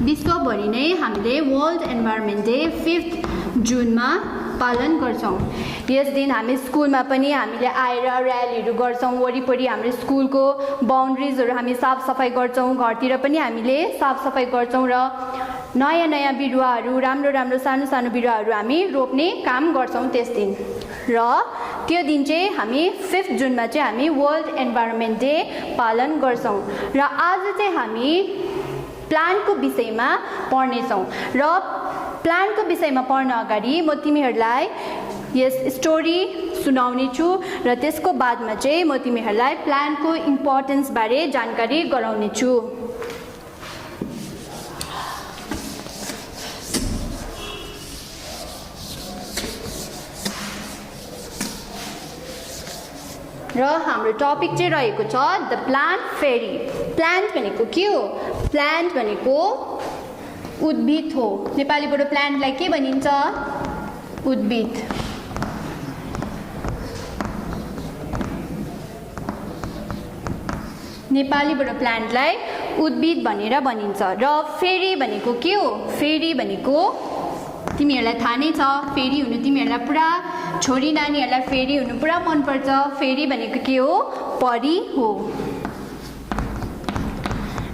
विश्वभरि नै हामीले वर्ल्ड एन्भाइरोमेन्ट डे 5 जुनमा पालन गर्छौँ। यस दिन हामी स्कुलमा पनि हामीले आएर र्यालीहरू गर्छौँ, वरिपरि हाम्रो स्कुलको बाउन्ड्रिजहरू हामी साफसफाइ गर्छौँ, घरतिर पनि हामीले साफसफाइ गर्छौँ र नयाँ नयाँ बिरुवाहरू राम्रो राम्रो सानो सानो बिरुवाहरू हामी रोप्ने काम गर्छौँ त्यस दिन। र त्यो दिन चाहिँ हामी 5 जुनमा चाहिँ हामी वर्ल्ड एन्भाइरोमेन्ट डे पालन गर्छौँ र आज चाहिँ हामी प्लान्टको विषयमा पढ्नेछौँ र प्लान्टको विषयमा पढ्न अगाडि म तिमीहरूलाई यस स्टोरी सुनाउने छु र त्यसको बादमा चाहिँ म तिमीहरूलाई प्लान्टको इम्पोर्टेन्स बारे जानकारी गराउने छु। र हाम्रो टपिक चाहिँ रहेको छ द प्लान्ट फेरी। प्लान्ट भनेको के हो? प्लान्ट भनेको उद्भिद हो। नेपालीबाट प्लान्टलाई के भनिन्छ? उद्भिद। नेपालीबाट प्लान्टलाई उद्भिद भनेर भनिन्छ। र फेरी भनेको के हो? फेरी भनेको तिमीहरूलाई थाहा नै छ, फेरी हुनु तिमीहरूलाई पुरा छोरी नानीहरूलाई फेरी हुनु पुरा मनपर्छ। फेरी भनेको के हो? परी हो।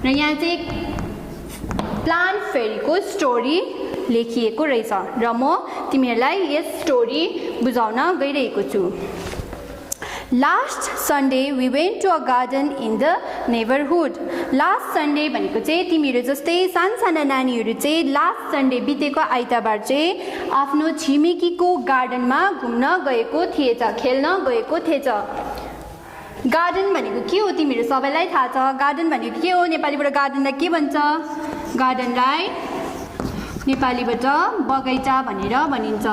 र यहाँ चाहिँ प्लान्ट फेरीको स्टोरी लेखिएको रहेछ र म तिमीहरूलाई यस स्टोरी बुझाउन गइरहेको छु। Last Sunday we went to a garden in the neighbourhood. Last Sunday भनेको चाहिँ तिमीहरू जस्तै सानसाना नानीहरू चाहिँ लास्ट सन्डे बितेको आइतबार चाहिँ आफ्नो छिमेकीको गार्डनमा घुम्न गएको थिएछ, खेल्न गएको थिएछ। गार्डन भनेको के हो तिमीहरू सबैलाई थाहा छ। गार्डन भनेको के हो? नेपालीबाट गार्डनलाई के भन्छ? गार्डनलाई नेपालीबाट बगैँचा भनेर भनिन्छ।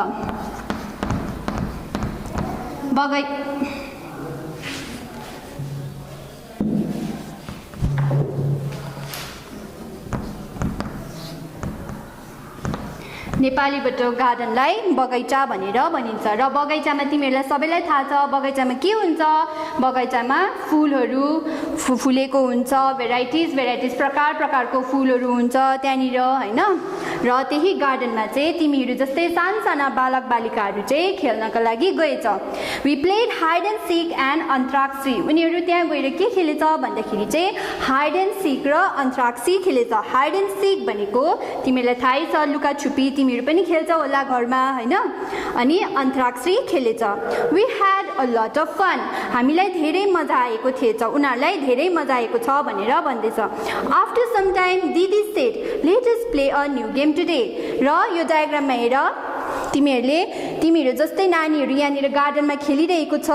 नेपालीबाट गार्डनलाई बगैँचा भनेर भनिन्छ। र बगैँचामा तिमीहरूलाई सबैलाई थाहा छ बगैँचामा के हुन्छ? बगैँचामा फुलहरू फुलेको हुन्छ, भेराइटिज प्रकार प्रकारको फुलहरू हुन्छ त्यहाँनिर होइन। र त्यही गार्डनमा चाहिँ तिमीहरू जस्तै साना बालक बालिकाहरू चाहिँ खेल्नका लागि गएछ। We played hide and seek and antakshari. उनीहरू त्यहाँ गएर के खेलेछ भन्दाखेरि चाहिँ हाइड एन्ड सिक र अन्त्राक्षी खेलेछ। हाइड एन्ड सिक भनेको तिमीहरूलाई थाहै छ, लुकाछुपी तिमीहरू पनि खेल्छौ होला घरमा होइन। अनि अन्त्राक्षी खेलेछ। We had a lot of fun. हामीलाई धेरै मजा आएको थिएछ, उनीहरूलाई धेरै मजा आएको छ भनेर भन्दैछ। आफ्टर सम टाइम दिदी said let us play a new game today. र यो डायग्राममा हेर, तिमीहरू जस्तै नानीहरू यहाँनिर गार्डनमा खेलिरहेको छ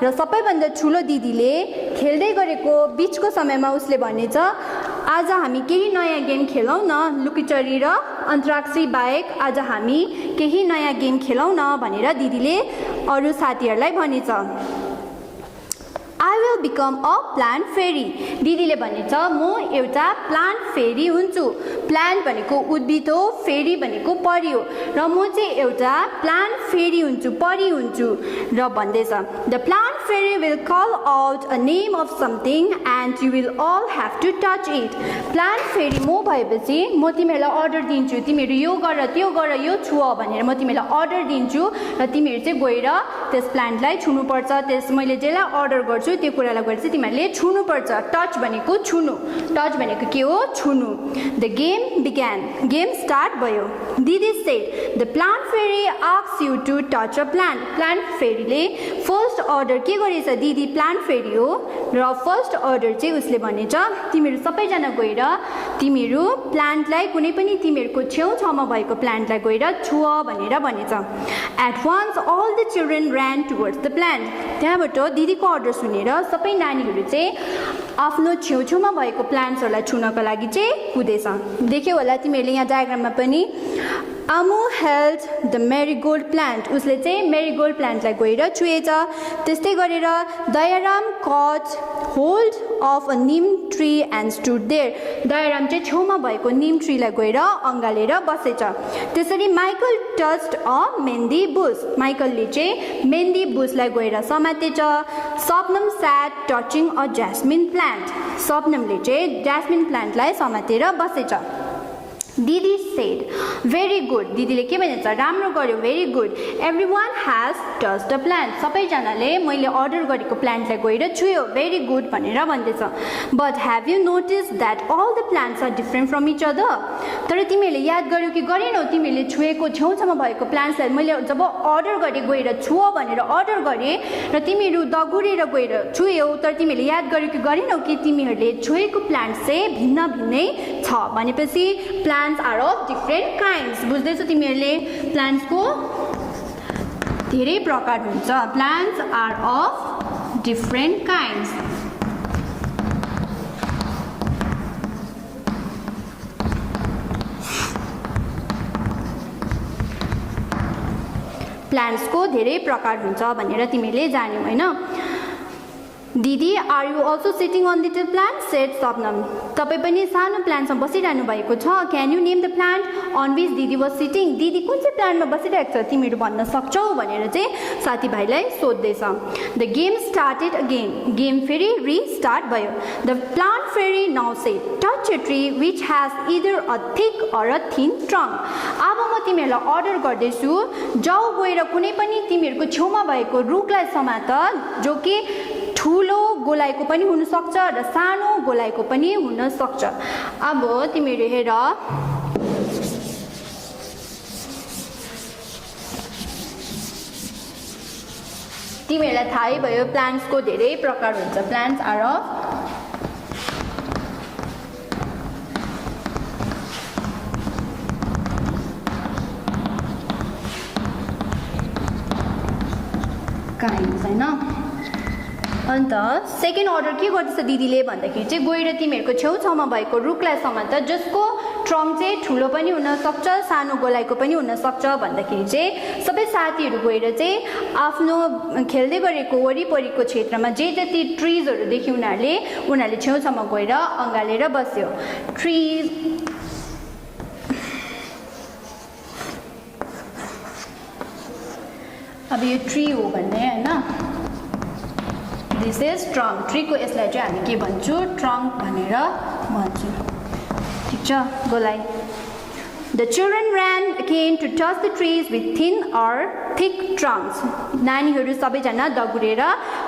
र सबैभन्दा ठुलो दिदीले खेल्दै गरेको बिचको समयमा उसले भनेछ आज हामी केही नयाँ गेम खेलौँ न, लुकीचोरी र अन्त्राक्षी बाहेक आज हामी केही नयाँ गेम खेलौँ न भनेर दिदीले अरू साथीहरूलाई भनेछ। I will become a plant फेरी। दिदीले भनेछ म एउटा प्लान्ट फेरी हुन्छु। प्लान्ट भनेको उद्भिद हो, फेरी भनेको परी हो, र म चाहिँ एउटा प्लान्ट फेरी हुन्छु, परी हुन्छु र भन्दैछ। The plant fairy will call out a name of something and you will all have to touch it. Plant fairy म भएपछि म तिमीहरूलाई अर्डर दिन्छु, तिमीहरू यो गर त्यो गर यो छुअ भनेर म तिमीहरूलाई अर्डर दिन्छु र तिमीहरू चाहिँ गएर त्यस प्लान्टलाई छुनुपर्छ। त्यस मैले जेलाई अर्डर गर्छु त्यो कुरालाई गएर चाहिँ तिमीहरूले छुनुपर्छ। टच भनेको छुनु, टच भनेको के हो? छुनु। The game began. Game start भयो। दिदी said the plant fairy asks you to touch a plant. Plant फेरीले फर्स्ट अर्डर के गरेछ? दिदी प्लान्ट फेरी हो र फर्स्ट अर्डर चाहिँ उसले भनेछ तिमीहरू सबैजना गएर तिमीहरू प्लान्टलाई कुनै पनि तिमीहरूको छेउछाउमा भएको प्लान्टलाई गएर छुअ भनेर भनेछ। At once all the children ran towards the plant. त्यहाँबाट दिदीको अर्डर सुनेर सबै नानीहरू चाहिँ आफ्नो छेउछेउमा भएको प्लान्ट्सहरूलाई छुनको लागि चाहिँ कुदेछ। देख्यौ होला तिमीहरूले यहाँ डायग्राममा पनि आमु हेल्ड द मेरीगोल्ड प्लान्ट। उसले चाहिँ मेरीगोल्ड प्लान्टलाई गएर छुएछ। त्यस्तै गरेर Dayaram caught hold of a neem tree and stood there. Dayaram चाहिँ छेउमा भएको निम ट्रीलाई गएर अँगालेर बसेछ। त्यसरी माइकल टच्ड अ मेहन्दी बुस। माइकलले चाहिँ मेहन्दी बुसलाई गएर समातेछ। सपनम स्याट टचिङ अ ज्यास्मिन प्लान्ट। सपनमले चाहिँ ज्यास्मिन प्लान्टलाई समातेर बसेछ। दिदी सेड भेरी गुड। दिदीले के भन्छ? राम्रो गर्यो, very good. Everyone has touched a plant. सबैजनाले मैले अर्डर गरेको प्लान्टलाई गएर छुयो, भेरी गुड भनेर भन्दैछ। But have you notice that all the plants are different from each other. तर तिमीहरूले याद गर्यौ कि गरेनौ? तिमीहरूले छुएको छेउछाउमा भएको प्लान्ट्सलाई मैले जब अर्डर गरेँ गएर छुଅ भनेर अर्डर गरेँ र तिमीहरू दगुरेर गएर छुयौ, तर तिमीहरूले याद गर्यौ कि गरेनौ कि तिमीहरूले छुएको प्लान्ट चाहिँ भिन्न भिन्नै छ भनेपछि plants are of different kinds. बुझ्दैछौ तिमीहरूले? प्लान्ट्सको धेरै प्रकार हुन्छ। Plants are of different kinds. प्लान्ट्सको धेरै प्रकार हुन्छ भनेर तिमीले जान्यौ होइन। दिदी are you also sitting on little plant said Sapnam. तपाईँ पनि सानो प्लान्टमा बसिरहनु भएको छ। Can you name the plant on which दिदी वाज सिटिङ। दिदी कुन चाहिँ प्लान्टमा बसिरहेको छ तिमीहरू भन्न सक्छौ भनेर चाहिँ साथीभाइलाई सोध्दैछ। The game started again. Game फेरि रिस्टार्ट भयो। The plant fairy now said touch a tree which has either a thick or a thin trunk. अब म तिमीहरूलाई अर्डर गर्दैछु, जाऊ गएर कुनै पनि तिमीहरूको छेउमा भएको रुखलाई समात जो कि ठुलो गोलाइको पनि हुनसक्छ र सानो गोलाइको पनि हुनसक्छ। अब तिमीहरू हेर, तिमीहरूलाई थाहै भयो प्लान्ट्सको धेरै प्रकार हुन्छ। प्लान्ट्स आर अफ काइन्ड्स होइन। अन्त सेकेन्ड अर्डर के गर्दैछ दिदीले भन्दाखेरि चाहिँ गएर तिमीहरूको छेउछाउमा भएको रुखलाई समात जसको ट्रङ्क चाहिँ ठुलो पनि हुनसक्छ सानो गोलाइको पनि हुनसक्छ भन्दाखेरि चाहिँ सबै साथीहरू गएर चाहिँ आफ्नो खेल्दै गरेको वरिपरिको क्षेत्रमा जे जति ट्रिजहरू देख्यो उनीहरूले छेउछाउमा गएर अँगालेर बस्यो। ट्रिज अब यो ट्री हो भन्ने होइन। दिस इज ट्रङ्क ट्रीको यसलाई चाहिँ हामी के भन्छौँ ट्रङ्क भनेर भन्छौँ ठिक छ गोलाई The children ran again to touch the trees with thin or thick trunks. नानीहरू सबैजना दगुरेर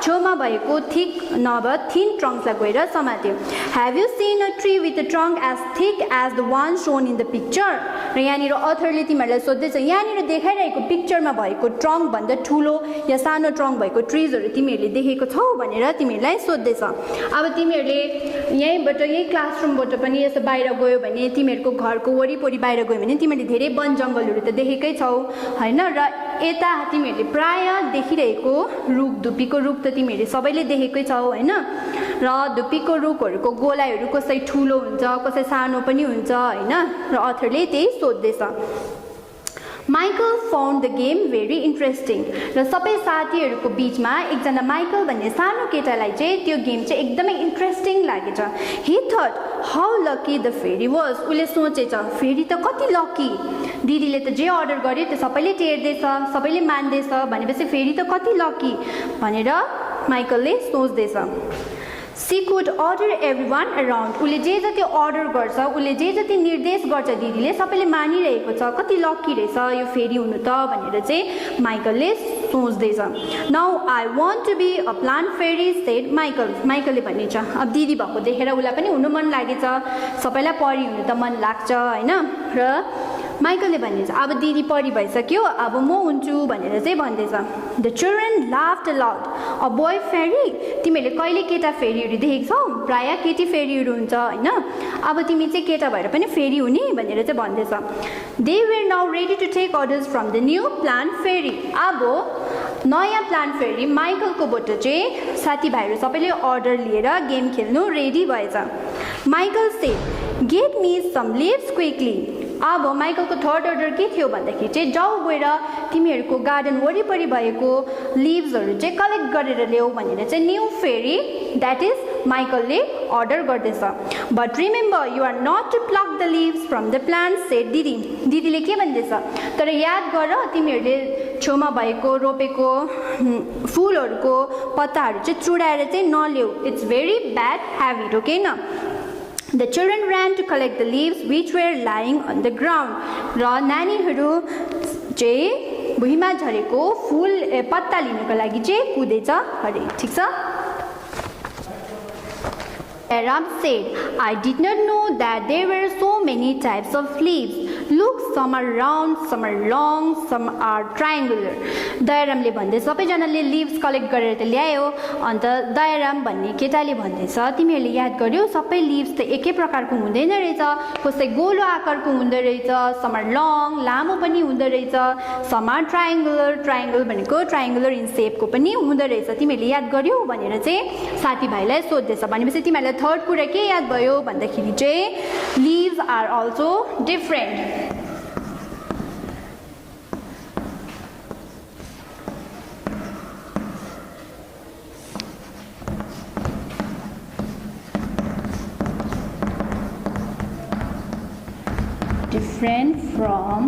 छेउमा भएको थिक नभए थिन ट्रङ्क्सलाई गएर समात्यो Have you seen a tree with a trunk as thick as the one shown in the picture? र यहाँनिर अथरले तिमीहरूलाई सोध्दैछ यहाँनिर देखाइरहेको पिक्चरमा भएको ट्रङ्क भन्दा ठुलो या सानो ट्रङ्क भएको ट्रिजहरू तिमीहरूले देखेको छौ भनेर तिमीहरूलाई सोध्दैछ अब तिमीहरूले यहीँबाट यही क्लासरुमबाट पनि यसो बाहिर गयो भने तिमीहरूको घरको वरिपरि बाहिर गयो भने तिमीहरूले धेरै वन जङ्गलहरू त देखेकै छौ हैन र यता तिमीहरूले प्राय देखिरहेको रुख धुपीको रुख त तिमीहरूले सबैले देखेकै छौ हैन र धुपीको रुखहरूको गोलाइहरू कसै ठुलो हुन्छ कसै सानो पनि हुन्छ हैन र अथरले त्यही सोध्दैछ Michael found the game very interesting. र सबै साथीहरूको बीचमा एकजना माइकल भन्ने सानो केटालाई चाहिँ त्यो गेम चाहिँ एकदमै इन्ट्रेस्टिङ लागेछ He thought how lucky the fairy was. उले सोचेछ फेरी त कति लकी दिदीले त जे अर्डर गर्यो त्यो सबैले टेर्दैछ सबैले मान्दैछ भनेपछि फेरी त कति लकी भनेर माइकलले सोच्दैछ She could order everyone around. उले जे जति अर्डर गर्छ उले जे जति निर्देश गर्छ दिदीले सबैले मानिरहेको छ कति लकी रहेछ यो फेरी हुनु त भनेर चाहिँ माइकलले सोच्दैछ Now I want to be a plant fairy said Michael. माइकलले भनिन्छ अब दिदी भएको देखेर उलाई पनि हुनु मन लागेछ सबैलाई परी हुनु त मन लाग्छ हैन र माइकलले भनिन्छ अब दिदी परी भइसक्यो अब म हुन्छु भनेर चाहिँ भन्दैछ The children laughed aloud. A boy fairy? तिमीले कहिले केटा फेरीहरू देखेछौ प्राय केटी फेरीहरू हुन्छ हैन अब तिमी चाहिँ केटा भएर पनि फेरी हुने भनेर चाहिँ भन्दैछ They were now ready to take orders from the new plant fairy. अब नयाँ प्लान्ट फेरी माइकलकोबाट चाहिँ साथीभाइहरू सबैले अर्डर लिएर गेम खेल्नु रेडी भएछ Michael said Get me some leaves quickly. अब माइकलको थर्ड अर्डर के थियो भन्दाखेरि चाहिँ जाऊ गएर तिमीहरूको गार्डन वरिपरि भएको लिभ्सहरू चाहिँ कलेक्ट गरेर ल्याऊ भनेर चाहिँ न्यू फेरी द्याट इज माइकलले अर्डर गर्दैछ but remember you are not to pluck the leaves from the plant said दिदीले के भन्दैछ तर याद गर तिमीहरूले छेउमा भएको रोपेको फुलहरूको पत्ताहरू चाहिँ चुडाएर चाहिँ नल्याऊ it's very bad habit okay न The children ran to collect the leaves which were lying on the ground. र नानीहरू चाहिँ भुइँमा झरेको फुल पत्ता लिनको लागि चाहिँ कुदेछ अरे ठीक छ Aram said, I did not know that there were so many types of leaves. Look, some are round, some are long, some are triangular. दयारामले भन्दै सबैजनाले लिभ्स कलेक्ट गरेर त ल्यायो अन्त दयाराम भन्ने केटाले भन्दैछ तिमीहरूले याद गर्यौ सबै लिभ्स त एकै प्रकारको हुँदैन रहेछ कसै गोलो आकारको हुँदो रहेछ सम आर लङ लामो पनि हुँदो रहेछ सम आर ट्रायंगल भनेको ट्रायंगुलर इन शेपको पनि हुँदो रहेछ तिमीहरूले याद गर्यौ भनेर चाहिँ साथीभाइलाई सोध्दैछ भनेपछि तिमीहरूलाई थर्ड कुरा के याद भयो भन्दाखेरि चाहिँ leaves are also different from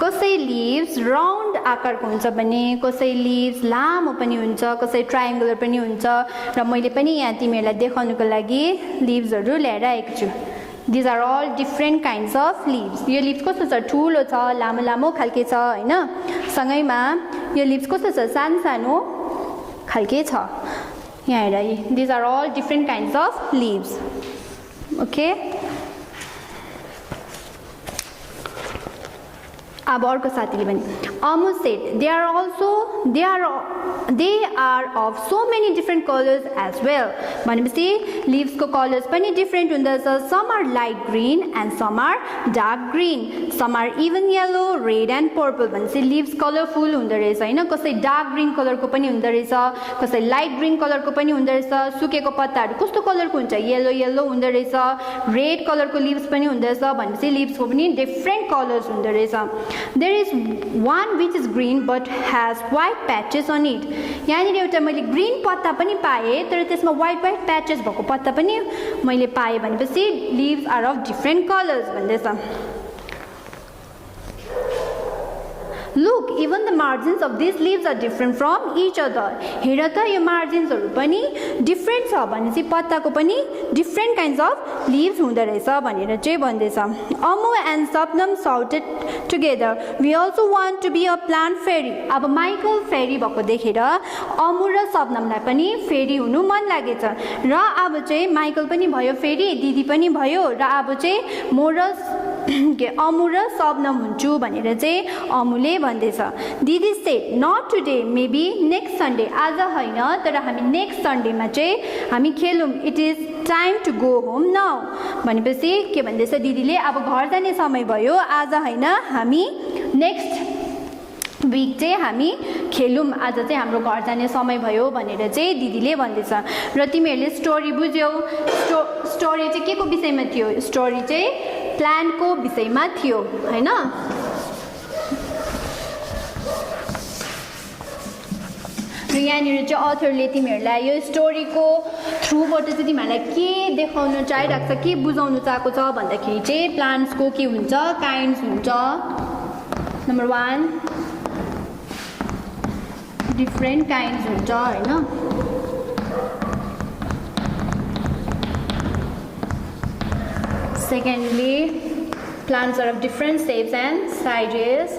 कसै लिभ्स राउन्ड आकारको हुन्छ भने कसै लिभ्स लामो पनि हुन्छ कसै ट्रायंगुलर पनि हुन्छ र मैले पनि यहाँ तिमीहरूलाई देखाउनको लागि लिभ्सहरू ल्याएर आएको छु These are all different kinds of leaves. यो लिभ्स कस्तो छ ठुलो छ लामो लामो खालके छ हैन सँगैमा यो लिभ्स कस्तो छ सानो सानो खालके छ यहाँ हेर These are all different kinds of leaves. Okay? अब अर्को साथीले भने Amu said they are of so many different colors as well. भनेपछि leaves को colors पनि different हुँदछ some are light green and some are dark green some are even yellow red and purple भनेपछि leaves colorful हुँदो रहेछ हैन कसै dark green colour को पनि हुँदो रहेछ कसै light green कलर को पनि हुँदो रहेछ सुकेको पत्ताहरु कस्तो कलर को हुन्छ येलो हुँदो रहेछ red कलर को leaves पनि हुँदो रहेछ भनेपछि leaves को पनि different colors हुँदो रहेछ There is one which is green but has white patches on it. यहाँनिर एउटा मैले ग्रीन पत्ता पनि पाए तर त्यसमा white patches भएको पत्ता पनि मैले पाए भनेपछि leaves are of different colors भन्दैछ even the margins of these leaves are different from each other. हेर त यो मार्जिन्सहरु पनि डिफरेन्ट छ भनेपछि पत्ताको पनि डिफरेन्ट काइन्ड्स अफ लिभ्स हुँदो रहेछ भनेर चाहिँ भन्दैछ. Amu and Sapnam shouted together, we also want to be a plant fairy. अब माइकल फेरी भएको देखेर अमु र सबनमलाई पनि फेरी हुनु मन लागेछ र अब चाहिँ माइकल पनि भयो फेरी, दिदी पनि भयो र अब चाहिँ म र अमु र सबनम हुन्छु भनेर चाहिँ अमुले भन्दैछ. दिदी said not today, maybe next Sunday, आज होइन तर हामी नेक्स्ट सन्डेमा चाहिँ हामी खेलौँ. It is time to go home now भनेपछि के भन्दैछ दिदीले, अब घर जाने समय भयो, आज होइन हामी नेक्स्ट विक चाहिँ हामी खेलौँ, आज चाहिँ हाम्रो घर जाने समय भयो भनेर चाहिँ दिदीले भन्दैछ. र तिमीहरूले स्टोरी बुझ्यौ. स्टोरी चाहिँ के को विषयमा थियो? स्टोरी चाहिँ प्लान्टको विषयमा थियो हैन. र यहाँनिर चाहिँ अथरले तिमीहरूलाई यो स्टोरीको थ्रुबाट चाहिँ तिमीहरूलाई के देखाउन चाहिरहेको छ, के बुझाउन चाहेको छ भन्दाखेरि चाहिँ प्लान्ट्सको के हुन्छ, काइन्ड्स हुन्छ. नम्बर 1 डिफरेन्ट काइन्ड्स हुन्छ हैन. Secondly, plants are of different shapes and sizes.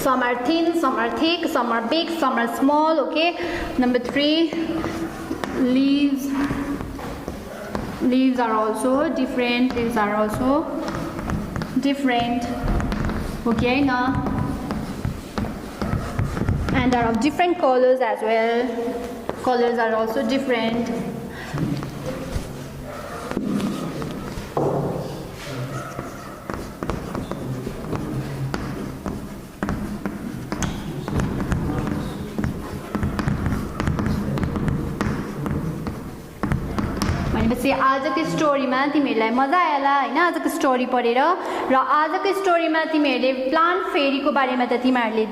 Some are thin, some are thick, some are big, some are small. Okay. Number 3, leaves. Leaves are also different. Leaves are also different. Okay, now. And are of different colors as well. Colors are also different. भनेपछि आजको स्टोरीमा तिमीहरूलाई मजा आयो होला हैन. आजको story पढेर र आजको स्टोरीमा तिमीहरूले प्लान्ट फेरीको बारेमा त तिमीहरूले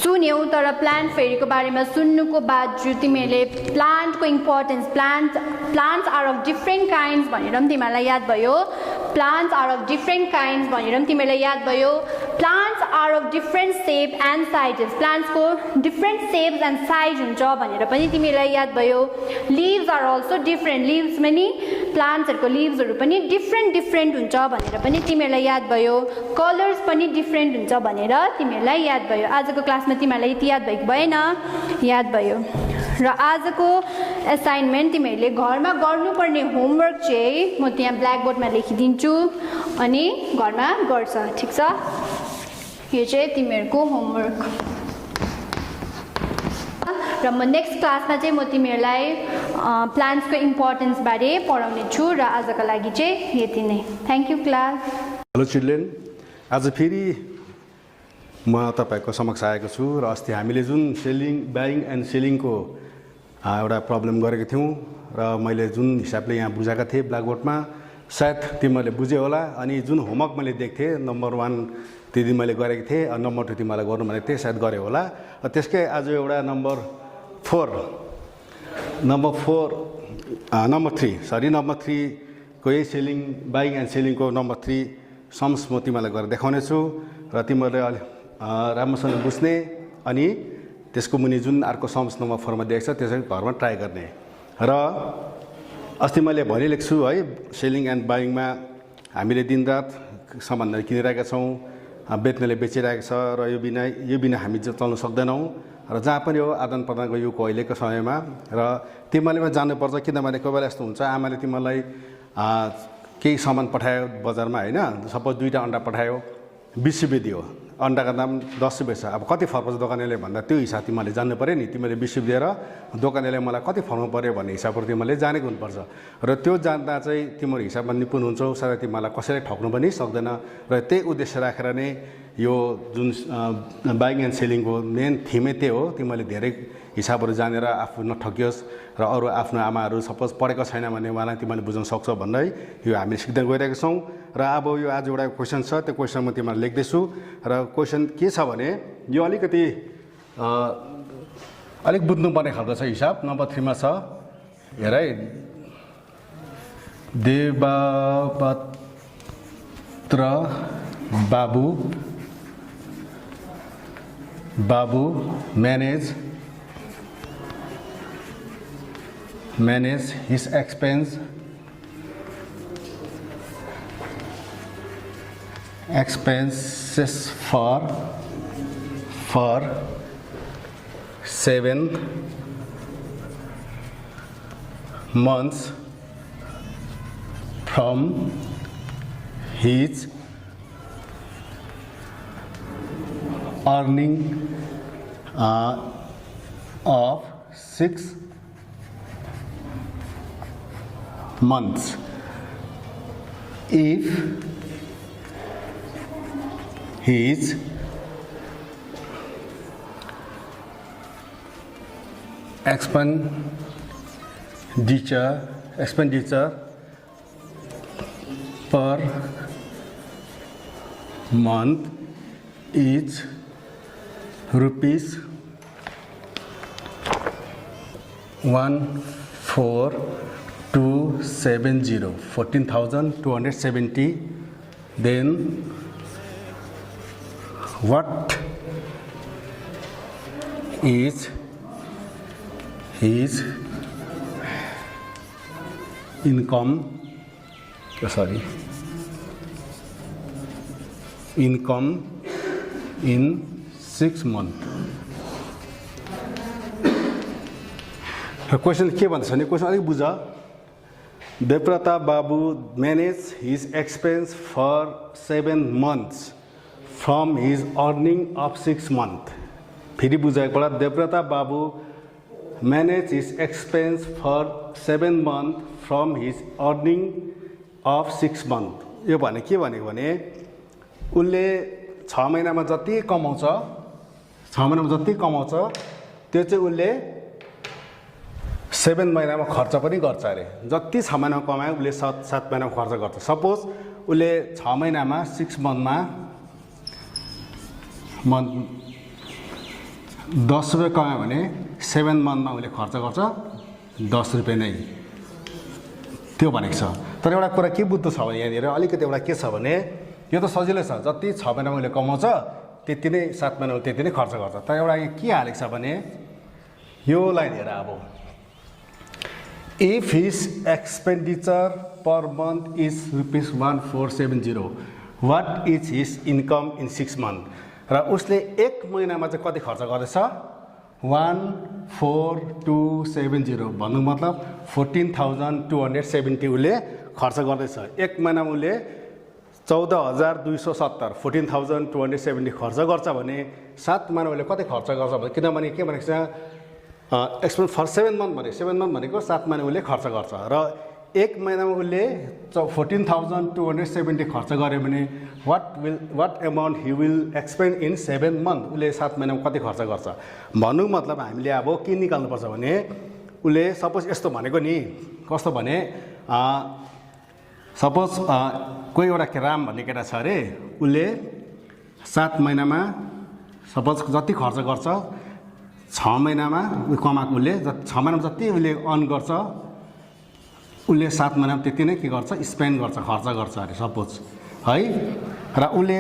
सुन्यौ, तर प्लान्ट फेरीको बारेमा सुन्नुको बावजुद तिमीहरूले प्लान्टको importance, plants are of different kinds भनेर पनि तिमीहरूलाई याद भयो. Plants are of different kinds भनेर पनि तिमीहरूलाई याद भयो. Plants are of different shape and sizes, प्लान्ट्सको डिफरेन्ट सेप्स एन्ड साइज हुन्छ भनेर पनि तिमीहरूलाई याद भयो. Leaves are also different, leaves पनि प्लान्ट्सहरूको लिभ्सहरू पनि डिफरेन्ट हुन्छ भनेर पनि तिमीहरूलाई याद भयो. कलर्स पनि डिफरेन्ट हुन्छ भनेर तिमीहरूलाई याद भयो. आजको क्लासमा तिमीहरूलाई यति याद भएको भएन? याद भयो. र आजको असाइनमेन्ट तिमीहरूले घरमा गर्नुपर्ने होमवर्क चाहिँ म त्यहाँ ब्ल्याकबोर्डमा लेखिदिन्छु अनि घरमा गर्छ. ठिक छ? यो चाहिँ तिमीहरूको होमवर्क. र म नेक्स्ट क्लासमा चाहिँ म तिमीहरूलाई प्लान्ट्सको इम्पोर्टेन्स बारे पढाउने छु. र आजको लागि चाहिँ यति नै. Thank you class. Hello children, आज फेरि म तपाईँको समक्ष आएको छु. र अस्ति हामीले जुन बाइङ एन्ड सेलिङको एउटा प्रब्लम गरेको थियौँ र मैले जुन हिसाबले यहाँ बुझाएका थिएँ ब्ल्याकबोर्डमा, सायद तिमीहरूले बुझ्यो होला. अनि जुन होमवर्क मैले दिएको थिएँ नम्बर 1 त्यो दिन मैले गरेको थिएँ, नम्बर 2 तिमीलाई गर्नु भनेको थिएँ, सायद गऱ्यो होला. त्यसकै आज एउटा नम्बर 3 को यही बाइङ एन्ड सेलिङको नम्बर 3 सम्स म तिमीलाई गरेर देखाउने छु. र तिमीहरूले राम्रोसँग बुझ्ने अनि त्यसको मुनि जुन अर्को सम्स नम्बर 4 मा दिएको छ त्यसै घरमा ट्राई गर्ने. र अस्ति मैले भनिरहेको छु है, सेलिङ एन्ड बाइङमा हामीले दिनरात सामानहरू किनिरहेका छौँ, बेच्नेले बेचिरहेको छ र यो बिना हामी चल्न सक्दैनौँ. र जहाँ पनि हो आदान प्रदानको युगको अहिलेको समयमा. र तिमीहरूले जान्नुपर्छ, किनभने कोही बेला यस्तो हुन्छ आमाले तिमीलाई केही सामान पठायो बजारमा होइन, सपोज 2टा अन्डा पठायो, 20 रुपियाँ दियो, अन्डाको दाम 10 रुपियाँ छ. अब कति फर्काउँछ दोकानेले भन्दा त्यो हिसाब तिमीले जान्नु पऱ्यो नि. तिमीले 20 रुपियाँ दिएर दोकानेले मलाई कति फर्काउनु पऱ्यो भन्ने हिसाबहरू तिमीले जानेको हुनुपर्छ. र त्यो जान्दा चाहिँ तिम्रो हिसाबमा निपुण हुन्छौ, सायद तिमीलाई कसैले ठग्नु पनि सक्दैन. र त्यही उद्देश्य राखेर नै यो जुन बाइङ एन्ड सेलिङको मेन थिमै त्यही हो, तिमीले धेरै हिसाबहरू जानेर आफू नठगियोस् र अरू आफ्नो आमाहरू सपोज पढेको छैन भने उहाँलाई तिमीले बुझाउन सक्छौ भन्दै यो हामीले सिक्दै गइरहेका छौँ। र अब यो आज एउटा क्वेसन छ, त्यो क्वेसन म तिमीलाई लेख्दैछु र क्वेसन के छ भने यो अलिकति अलिक बुझ्नुपर्ने खालको छ हिसाब। नम्बर 3 मा छ, हेर है, देवपत्र बाबु manage his expenses for 7 months from his earning of 6 months. If his expenditure per month is rupees 14,270, then what is his income in 6 months? Question के भन्छ भने क्वेसन अलिक बुझ। Devpratap Babu manage his expense for 7 months from his earning of 6 months। फेरि बुझाएको पल्ट, Devpratap Babu manage his expense for 7 months from his earning of 6 months। यो भने के भनेको भने उसले 6 महिनामा जति कमाउँछ, 6 महिनामा जति कमाउँछ त्यो चाहिँ उसले 7 महिनामा खर्च पनि गर्छ अरे। जति 6 महिनामा कमायो उसले 7 महिनामा खर्च गर्छ। सपोज उसले 6 महिनामा 6 monthमा 10 रुपियाँ कमायो भने 7 monthमा उसले खर्च गर्छ 10 रुपियाँ नै, त्यो भनेको छ। तर एउटा कुरा के बुझ्नु छ भने यहाँनिर अलिकति एउटा के छ भने यो त सजिलै छ, जति 6 महिनामा उसले कमाउँछ त्यति नै 7 महिनामा त्यति नै खर्च गर्छ। तर एउटा के हालेको छ भने यो लाइन हेर, अब if his expenditure per month is rupees 1470, what is his income in 6 months? र उसले 1 महिनामा चाहिँ कति खर्च गर्दैछ? 14,270 भन्नु मतलब 14,270 उसले खर्च गर्दैछ। 1 महिनामा उसले 14,270 14,270 खर्च गर्छ भने 7 महिना उसले कति खर्च गर्छ भने, किनभने के भनेको छ एक्सपेन्स फर 7 months भने 7 months भनेको 7 महिना उसले खर्च गर्छ र 1 महिनामा उसले 14,270 खर्च गर्यो भने what amount he will expend in 7 months, उसले 7 महिनामा कति खर्च गर्छ भन्नु मतलब हामीले अब के निकाल्नुपर्छ भने उसले सपोज यस्तो भनेको नि, कस्तो भने सपोज कोही एउटा राम भन्ने केटा छ अरे, उसले 7 महिनामा सपोज जति खर्च गर्छ 6 महिनामा कमाएको उसले 6 महिनामा जति उसले अर्न गर्छ उसले 7 महिनामा त्यति नै के गर्छ, स्पेन्ड गर्छ, खर्च गर्छ अरे सपोज है। र उसले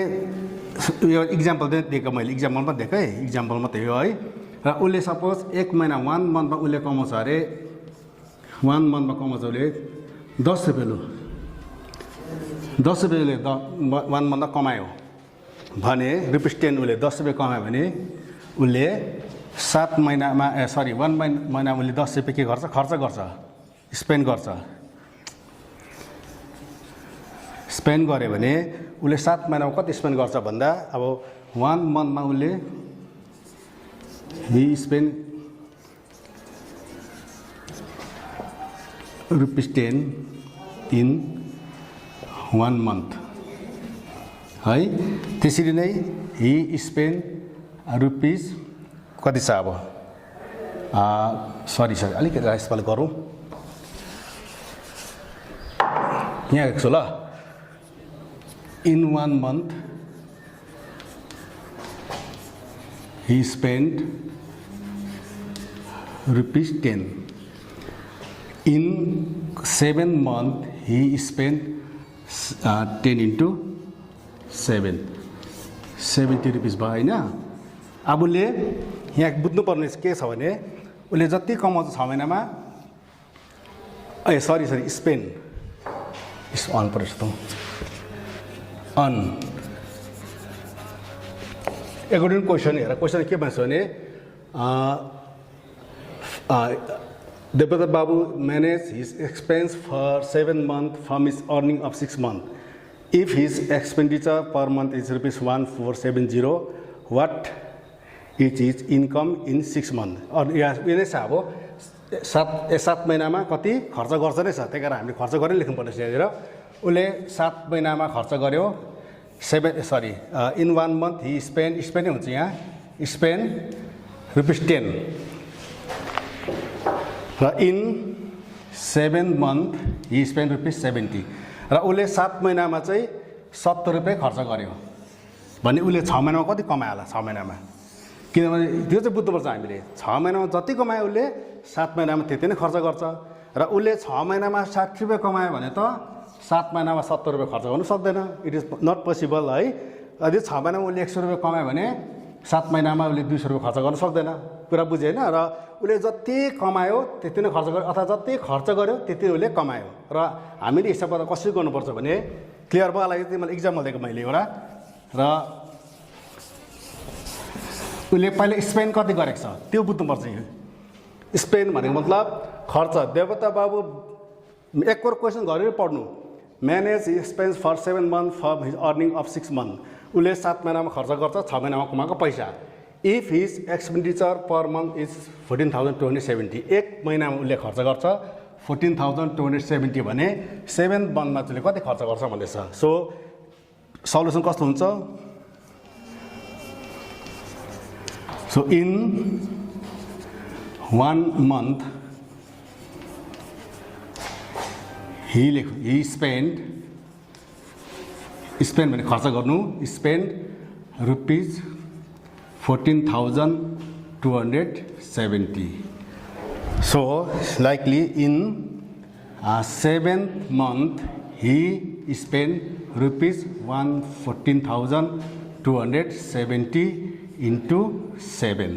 यो इक्जाम्पल दिएको, मैले इक्जाम्पल मात्रै दिएको है, इक्जाम्पल मात्रै हो है। र उसले सपोज 1 महिना 1 monthमा उसले कमाउँछ अरे, 1 monthमा कमाउँछ उसले 10 रुपियाँ, लु 10 रुपियाँ उसले 1 monthमा कमायो भने रुपिस 10 उसले 10 रुपियाँ कमायो भने उसले 7 महिनामा 1 महिनामा उसले 10 रुपियाँ के गर्छ, खर्च गर्छ, स्पेन्ड गर्छ। स्पेन्ड गर्यो भने उसले 7 महिनामा कति स्पेन्ड गर्छ भन्दा अब 1 monthमा उसले he spend rupees 10 in 1 month है। त्यसरी नै हि स्पेन्ड रुपिस कति छ अब सरी अलिकति यसपालि गरौँ यहाँ लेख्छु ल in 1 month he spent rupees 10 in 7 months he spent 10 into 7 70 rupees भयो होइन। अब उसले यहाँ बुझ्नुपर्ने के छ भने उसले जति कमाउँछ 6 महिनामा सरी स्पेन्ड अन परेछ त अन एकोर्डिङ क्वेसन हेर क्वेसन के भन्छ भने Devdatt Babu manage his expense for 7 months from his earning of 6 months if his expenditure per month is rupees 1470 what is his income in 6 months यहाँ उयो नै छ अब 7 महिनामा कति खर्च गर्छ नै छ त्यही कारण हामीले खर्च गरेर लेख्नुपर्ने छ यहाँनिर उसले 7 महिनामा खर्च गर्यो इन 1 month हि स्पेन्ड नै हुन्छ यहाँ स्पेन्ड रुपिस 10 र in 7 months he spend rupees 70 र उसले 7 महिनामा चाहिँ 70 रुपियाँ खर्च गर्यो भने उसले 6 महिनामा कति कमायो होला 6 महिनामा किनभने त्यो चाहिँ बुझ्नुपर्छ हामीले 6 महिनामा जति कमायो उसले 7 महिनामा त्यति नै खर्च गर्छ र उसले 6 महिनामा 60 रुपियाँ कमायो भने त 7 महिनामा 70 रुपियाँ खर्च गर्नु सक्दैन इट इज नट पोसिबल है। यदि 6 महिनामा उसले 100 रुपियाँ कमायो भने 7 महिनामा उसले 200 रुपियाँ खर्च गर्न सक्दैन कुरा बुझ्यो होइन। र उसले जति कमायो त्यति नै खर्च गर्यो अथवा जति खर्च गर्यो त्यति उसले कमायो र हामीले हिसाब गरेर कसरी गर्नुपर्छ भने क्लियर भयो लागि तिमीलाई इक्जाम्पल दिएको मैले एउटा र उसले पहिला स्पेन्ड कति गरेको छ त्यो बुझ्नुपर्छ। स्पेन्ड भनेको मतलब खर्च देवता बाबु एक कोर क्वेसन गरेर पढ्नु manage expense for 7 months from his earning of 6 months उसले 7 महिनामा खर्च गर्छ 6 महिनामा कमाएको पैसा if his expenditure per month is 14,270 एक महिनामा उसले खर्च गर्छ 14,270 भने 7 monthsमा चाहिँ कति खर्च गर्छ भन्दैछ। सो सल्युसन कस्तो हुन्छ so in 1 month he spend भने खर्च गर्नु spend rupees 14,270 so likely in 7 months he spend rupees 14,270 into 7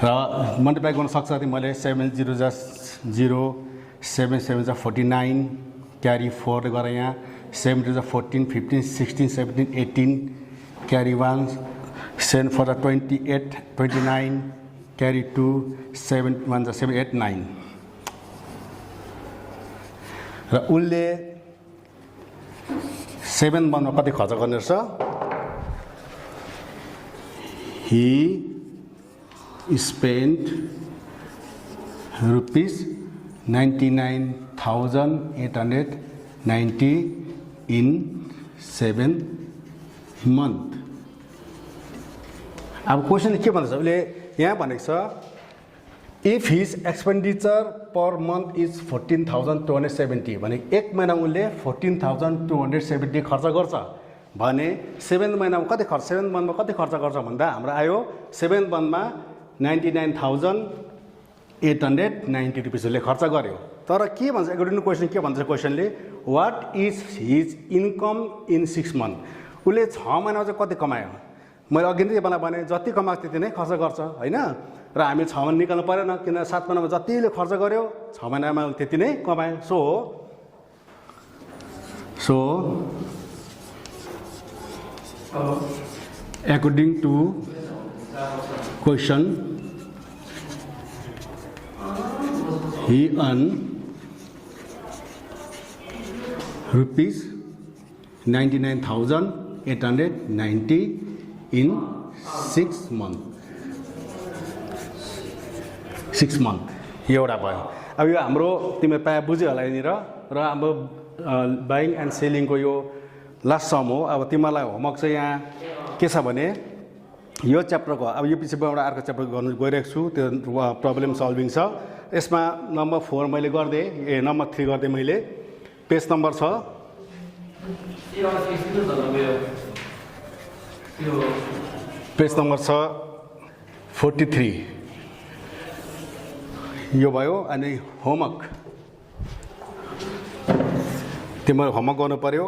र मल्टिप्लाई गर्न सक्छ मैले 7 0 0 7 7 49 क्यारी 4 गरेँ यहाँ 7 2 14 15 16 17 18 क्यारी 1 7 4 28 29 क्यारी 2 7 1 7 8 9 र उसले 7 monthsमा कति खर्च गर्ने रहेछ he spend rupees 99,890 in 7 months अब क्वेसन के भन्छ उसले यहाँ भनेको छ if his expenditure per month is 14,270 भने एक महिना उसले 14,270 खर्च गर्छ भने 7 महिनामा कति खर्च 7 monthsमा कति खर्च गर्छ भन्दा हाम्रो आयो 7 monthsमा 99,890 रुपिसले खर्च गर्यो तर के भन्छ एकोर्डिङ टु क्वेसन के भन्छ क्वेसनले what is his income in 6 months उसले 6 महिनामा चाहिँ कति कमायो मैले अघि नै भने जति कमाएको त्यति नै खर्च गर्छ होइन र हामी 6 महिना निकाल्नु परेन किन 7 महिनामा जतिले खर्च गर्यो 6 महिनामा त्यति नै कमायो so according to question he earned rupees 99,890 in 6 months एउटा भयो। अब यो हाम्रो तिमीले प्रायः बुझ्यो होला यहाँनिर र हाम्रो बाइङ एन्ड सेलिङको यो लास्ट सम हो। अब तिमीलाई होमवर्क चाहिँ यहाँ के छ भने यो च्याप्टरको अब यो पछि एउटा अर्को च्याप्टर गर्नु गइरहेको छु, त्यो प्रब्लम सल्भिङ छ। यसमा नम्बर 4 मैले गरिदिएँ, नम्बर 3 गरिदिएँ मैले। पेज नम्बर छ पेज नम्बर छ 43 यो भयो। अनि होमवर्क तिमीहरू होमवर्क गर्नु पर्यो।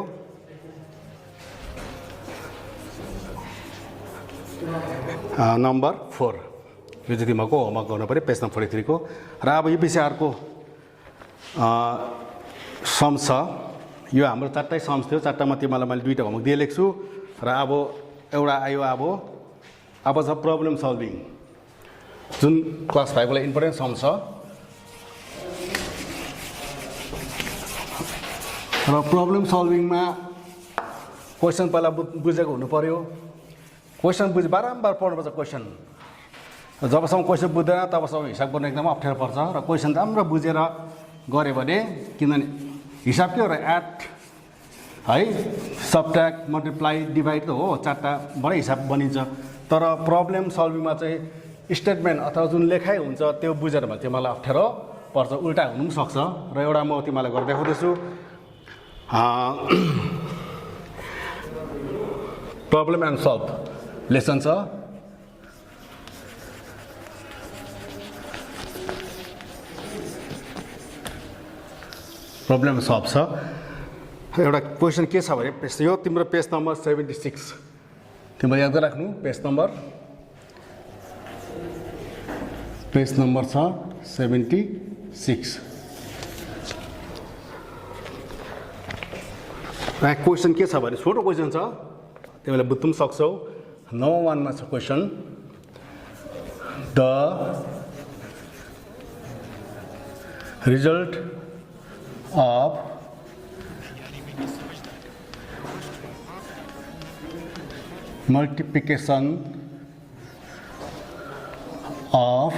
नम्बर 4 यो चाहिँ तिमीहरूको होमवर्क गर्नु पऱ्यो पेज नम्बर 43 को। र अब यो पछि अर्को सम छ। यो हाम्रो 4टै सम्स थियो, 4टामा तिमीलाई मैले 2टा होमवर्क दिइरहेको छु। र अब एउटा आयो अब छ प्रब्लम सल्भिङ, जुन क्लास 5 लाई इम्पोर्टेन्ट सम छ। र प्रब्लम सल्भिङमा क्वेसन पहिला बुझेको हुनु पर्यो। क्वेसन बारम्बार पढ्नुपर्छ क्वेसन। जबसम्म क्वेसन बुझ्दैन तबसम्म हिसाब गर्नु एकदम अप्ठ्यारो पर्छ। र क्वेसन राम्रो बुझेर गऱ्यो भने, किनभने हिसाब के हो र एड है, सबट्र्याक्ट, मल्टिप्लाई, डिभाइड त हो, 4टाबाटै हिसाब बनिन्छ। तर प्रब्लम सल्भिङमा चाहिँ स्टेटमेन्ट अथवा जुन लेखाइ हुन्छ त्यो बुझेर भने तिमीलाई अप्ठ्यारो पर्छ, उल्टा हुनु पनि सक्छ। र एउटा म तिमीलाई गरेर देखाउँदैछु। प्रब्लम एन्ड सल्भ लेसन छ। प्रब्लम सल्भ छ। एउटा क्वेसन के छ भने यो तिम्रो पेज नम्बर 76 तिम्रो याद गरिराख्नु। पेज नम्बर छ 76। क्वेसन के छ भने छोटो क्वेसन छ, तिमीले बुझ्नु पनि सक्छौ। नम्बर 1 मा छ question, the result of multiplication of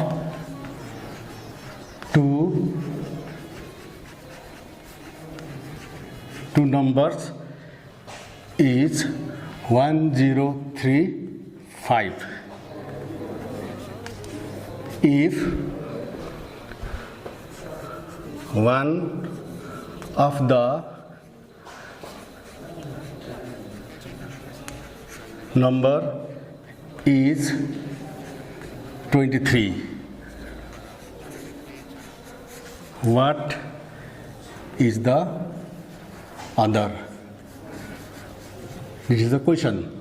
two numbers is 1035 if one of the number is 23. What is the other? This is the question.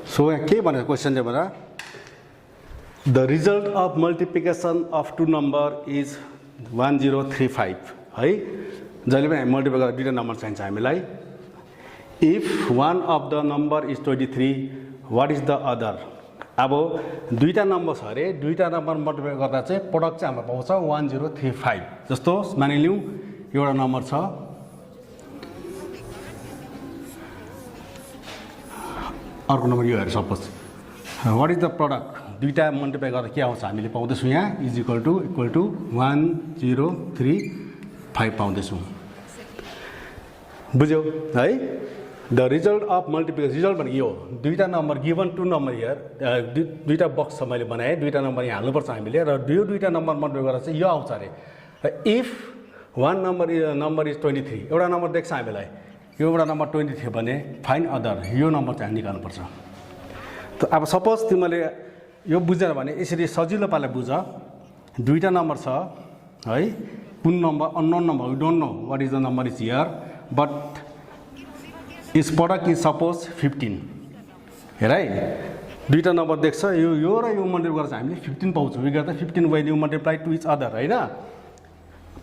So, के question the result of multiplication of two number is 1035. है जहिले पनि हामी multiply गरेर दुईटा number चाहिन्छ हामीलाई. If one of the number is 23, what is the other? अब दुईटा नम्बर छ अरे, दुईटा नम्बर मल्टिप्लाई गर्दा चाहिँ प्रोडक्ट चाहिँ हाम्रो पाउँछ 1035. जस्तो मानिलिउँ एउटा नम्बर छ, अर्को नम्बर यो हेर suppose. What is the product? दुईटा मल्टिप्लाई गर्दा के आउँछ हामीले पाउँदैछौँ यहाँ इज इक्वल टु 1035 पाउँदैछौँ. बुझ्यौ है? The result of multiplication, result भनेको यो दुईटा number given two number here, दुईटा बक्स छ मैले बनाएँ, दुईटा नम्बर यहाँ हाल्नुपर्छ हामीले र यो दुईटा नम्बर मल्टिप्लाई गर्दा चाहिँ यो आउँछ अरे. र इफ वान नम्बर इज 23, एउटा नम्बर देख्छ हामीलाई, यो एउटा नम्बर 23 भने फाइन अदर, यो नम्बर चाहिँ हामी निकाल्नुपर्छ. त अब सपोज तिमीले यो बुझेन भने यसरी सजिलो पाराले बुझ. दुईटा नम्बर छ है, कुन number unknown number, we don't know what is the number is here, but is product is suppose 15. हेर है, दुईटा नम्बर देख्छ, यो र यो मल्टिप्लाई गर्दा हामीले 15 पाउँछौँ. वी गर्दा 15 when you multiply two each other, होइन?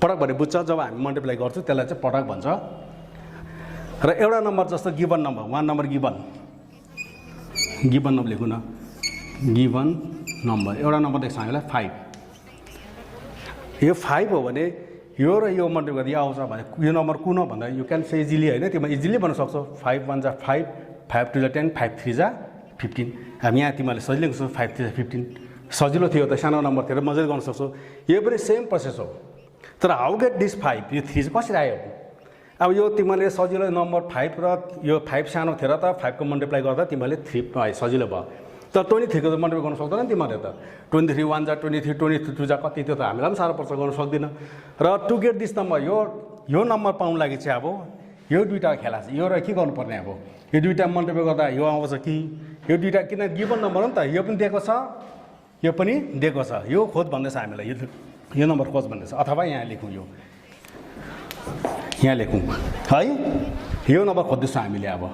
प्रोडक्ट भने बुझ्छ, जब हामी मल्टिप्लाई गर्छौँ त्यसलाई चाहिँ प्रोडक्ट भन्छ. र एउटा नम्बर जस्तो given number, one number given number लेखौँ न, गिभन नम्बर एउटा नम्बर देख्छ हामीलाई 5. यो 5 हो भने यो र यो मल्टिप्लाई गर्दा यो आउँछ भने यो नम्बर कुन हो भन्दा यु क्यान से इजिली, होइन? तिमीले इजिली भन्न सक्छौ 5 1 जा 5, 5 2 जा 10, 5 3 जा 15. हामी यहाँ तिमीले सजिलो सक्छौ 5 3 जा 15. सजिलो थियो त, सानो नम्बर थियो, मजाले गर्न सक्छौ. यो पनि सेम प्रोसेस हो. तर हाउ गेट दिस 5, यो 3 चाहिँ कसरी आयो? अब यो तिमीले सजिलो नम्बर 5 र यो 5 सानो थियो र त 5 को मल्टिप्लाई गर्दा तिमीले 3 सजिलो भयो तर 23 को त मल्टिप्लाई गर्न सक्दैन तिमीले त 23 1 जा 23 22 जा कति त्यो त हामीलाई पनि साह्रो पर्छ गर्न सक्दिन र टु गेट दिस नम्बर यो नम्बर पाउन लागि चाहिँ अब यो दुईटा खेला छ यो र के गर्नुपर्ने अब यो दुईटा मल्टिप्लाई गर्दा यो आउँछ कि यो दुईटा किन गिभन नम्बर हो नि त यो पनि दिएको छ यो पनि दिएको छ यो खोज भन्दैछ हामीलाई यो नम्बर खोज भन्दैछ अथवा यहाँ लेखौँ यहाँ लेखौँ है यो नम्बर खोज्दैछौँ हामीले अब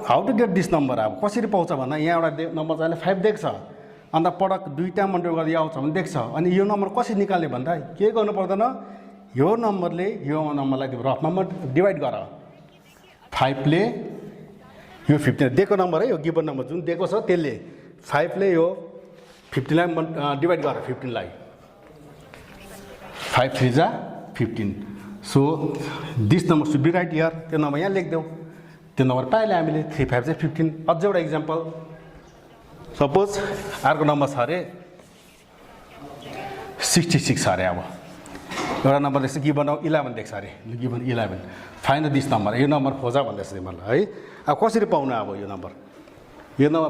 how to get this number अब कसरी पाउँछ भन्दा यहाँ एउटा नम्बर चाहिँ 5 देख्छ अन्त पटक दुईटा मल्टिप्लाई गर्दा यो आउँछ भने देख्छ अनि यो नम्बर कसरी निकाल्ने भन्दा के गर्नु पर्दैन यो नम्बरले यो नम्बरलाई रफ नम्बर डिभाइड गर 5 ले यो 15 दिएको नम्बर है यो गिभन नम्बर जुन दिएको छ त्यसले 5 ले यो 15 लाई डिभाइड गर 15 लाई 5 3 जा 15 so this number should be right here त्यो नम्बर यहाँ लेखिदेऊ त्यो नम्बर पाइले हामीले 3 5 चाहिँ 15 अझै एउटा इक्जाम्पल सपोज अर्को नम्बर छ अरे 66 छ अरे अब एउटा नम्बर देख्छ गिभन 11 देख्छ अरे गिभन 11 फाइन्ड दिस नम्बर यो नम्बर खोजा भन्दैछ तिमीलाई है अब कसरी पाउनु अब यो नम्बर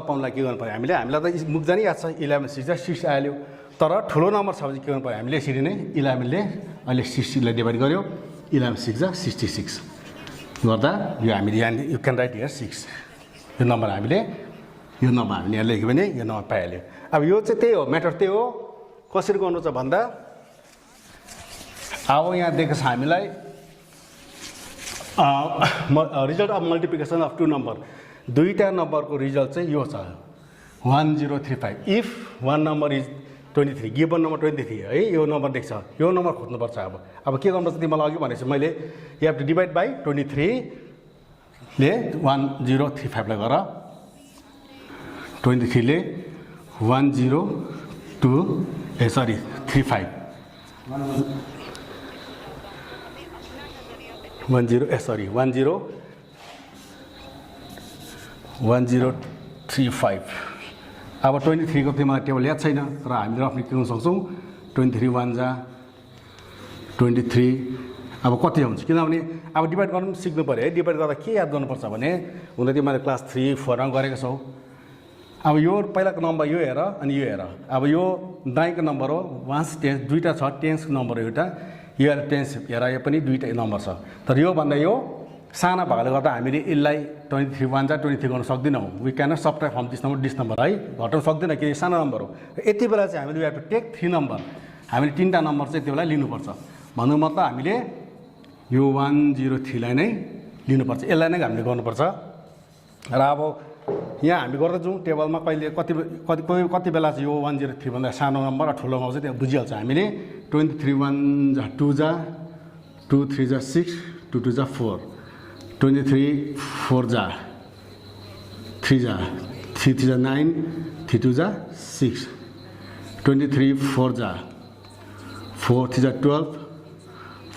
पाउनलाई के गर्नु पर्यो हामीलाई त मुख जानी याद छ 11 6 आयो तर ठुलो नम्बर छ भने के गर्नु पर्यो हामीले यसरी नै 11 ले अहिले 60 लाई डिभाइड गर्यो 11 6 जा 66 गर्दा यो हामीले यहाँ यु क्यान राइट हियर 6 यो नम्बर हामीले यहाँ लेख्यो भने यो नम्बर पाइहाल्यो अब यो चाहिँ त्यही हो म्याटर त्यही हो कसरी गर्नु छ भन्दा अब यहाँ दिएको छ हामीलाई result of multiplication of two number दुईटा नम्बरको रिजल्ट चाहिँ यो छ 1035 if one number is 23 given number 23 है यो नम्बर देख्छ यो नम्बर खोज्नुपर्छ अब के गर्नुपर्छ तिमीलाई अघि भनेको छु मैले you have to divide by 23 ले 1035 लाई गर 23 ले 35 1035 अब 23 को तिमीलाई टेबल याद छैन तर हामीले रफली के गर्न सक्छौँ 23 1 जा 23 अब कति हुन्छ किनभने अब डिभाइड गर्नु पनि सिक्नु पऱ्यो है डिभाइड गर्दा के याद गर्नुपर्छ भने हुन तिमीले क्लास 3 4 मा गरेको छौ अब यो पहिलाको नम्बर यो हेर अनि यो हेर अब यो दाइँको नम्बर हो 1 10 दुईटा छ 10 को नम्बर एउटा यो 10 हेर यो पनि दुईटा नम्बर छ तर यो भन्दा यो साना भएकोले गर्दा हामीले यसलाई 23 1 जा 23 गर्न सक्दैनौँ we can not subtract from this number है घटाउन सक्दैन कि सानो नम्बर हो यति बेला चाहिँ हामीले we have to take 3 number हामीले 3टा नम्बर चाहिँ त्यो बेला लिनुपर्छ भन्नु मतलब हामीले यो 103 लाई नै लिनुपर्छ यसलाई नै हामीले गर्नुपर्छ र अब यहाँ हामी गर्दै जाउँ टेबलमा कहिले कति बेला चाहिँ यो 103 भन्दा सानो नम्बर र ठुलो आउँछ त्यो बुझिहाल्छ हामीले 23 1 जा 2 जा 2 3 जा 6 2 2 जा 4 23 4 जा 3 जा 3 3 जा 9 3 2 जा 6 23 4 जा 4 3 जा 12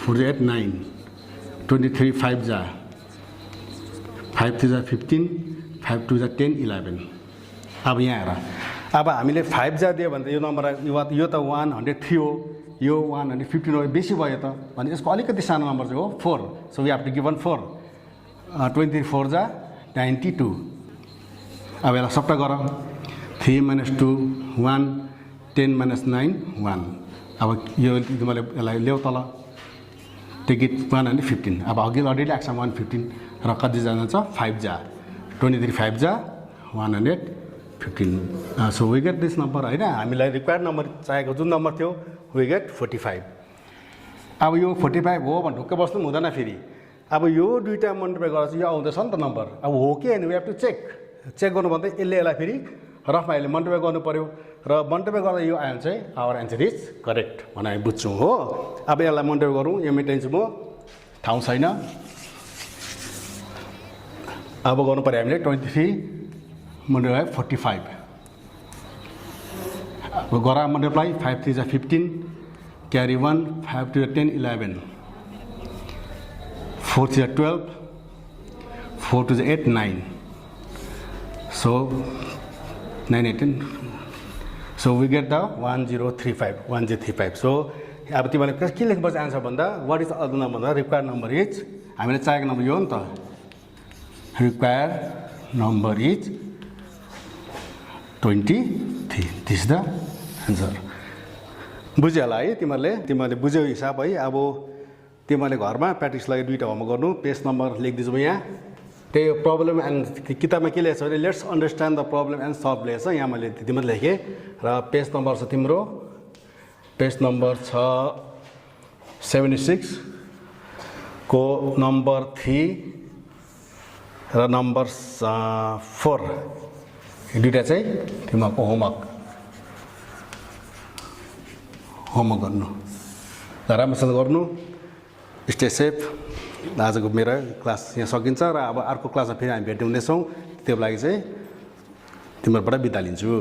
4 जा 8 9 23 5 जा 5 3 जा 15 5 2 जा 10 11 अब यहाँ हेर अब हामीले 5 जा दियो भने त यो नम्बर यो त 103 हो यो 115 हो बेसी भयो त भने यसको अलिकति सानो नम्बर चाहिँ हो 4 so we have to given 4 23 4 जा 92 अब यसलाई सट्टा गर 3 - 2 1 10 - 9 1 अब यो तिमीले यसलाई ल्याउ तल टेक इट 115 अब अघि अलरेडी आएको छ 115 र कति जान्छ 5 जा 23 5 जा 115 so we get this number होइन हामीलाई रिक्वायर्ड नम्बर चाहिएको जुन नम्बर थियो वी गेट 45 अब यो 45 हो भने ढुक्क बस्नु हुँदैन फेरि अब यो दुईटा मल्टिप्लाई गरेर यो आउँदैछ नि त नम्बर अब हो कि होइन वी हेभ टु चेक गर्नु भन्दा यसलाई फेरि रफमा यसले मल्टिप्लाई गर्नु पर्यो र मल्टिप्लाई गर्दा यो आयो भने चाहिँ आवर एन्सर इज करेक्ट भनेर हामी बुझ्छौँ हो अब यसलाई मल्टिप्लाई गरौँ यो मेटाइन्छु म ठाउँ छैन अब गर्नु पर्यो हामीले 23 मल्टिप्लाई 45 अब गर मल्टिप्लाई 5 3 जा 15 क्यारी 1 5 2 10 11 4 3 जा 12 4 2 जा 8 9 so 9 8 10 so we get the 1035 so अब तिमीले के लेख्नुपर्छ आन्सर भन्दा वाट इज अदर नम्बर भन्दा रिक्वायर्ड नम्बर इज हामीले चाहेको नम्बर यो हो नि त required number is 23 this the answer बुझ्यो होला है तिमीहरूले बुझ्यौ हिसाब है अब तिमीहरूले घरमा प्र्याक्टिसलाई 2टा होमवर्क गर्नु पेज नम्बर लेखिदिन्छु म यहाँ त्यही प्रब्लम एन्ड किताबमा के लेखेको छ भने let's understand the problem and solve लेखेको छ यहाँ मैले त्यति मात्रै लेखेँ र पेज नम्बर छ तिम्रो पेज नम्बर छ 76 को नम्बर 3 र नम्बर 4 यो 2टा चाहिँ तिमीहरूको होमवर्क गर्नु राम्रोसँग गर्नु स्टे सेफ आजको मेरो क्लास यहाँ सकिन्छ र अब अर्को क्लासमा फेरि हामी भेट्ने हुनेछौँ त्यो लागि चाहिँ तिमीहरूबाट बिदा लिन्छु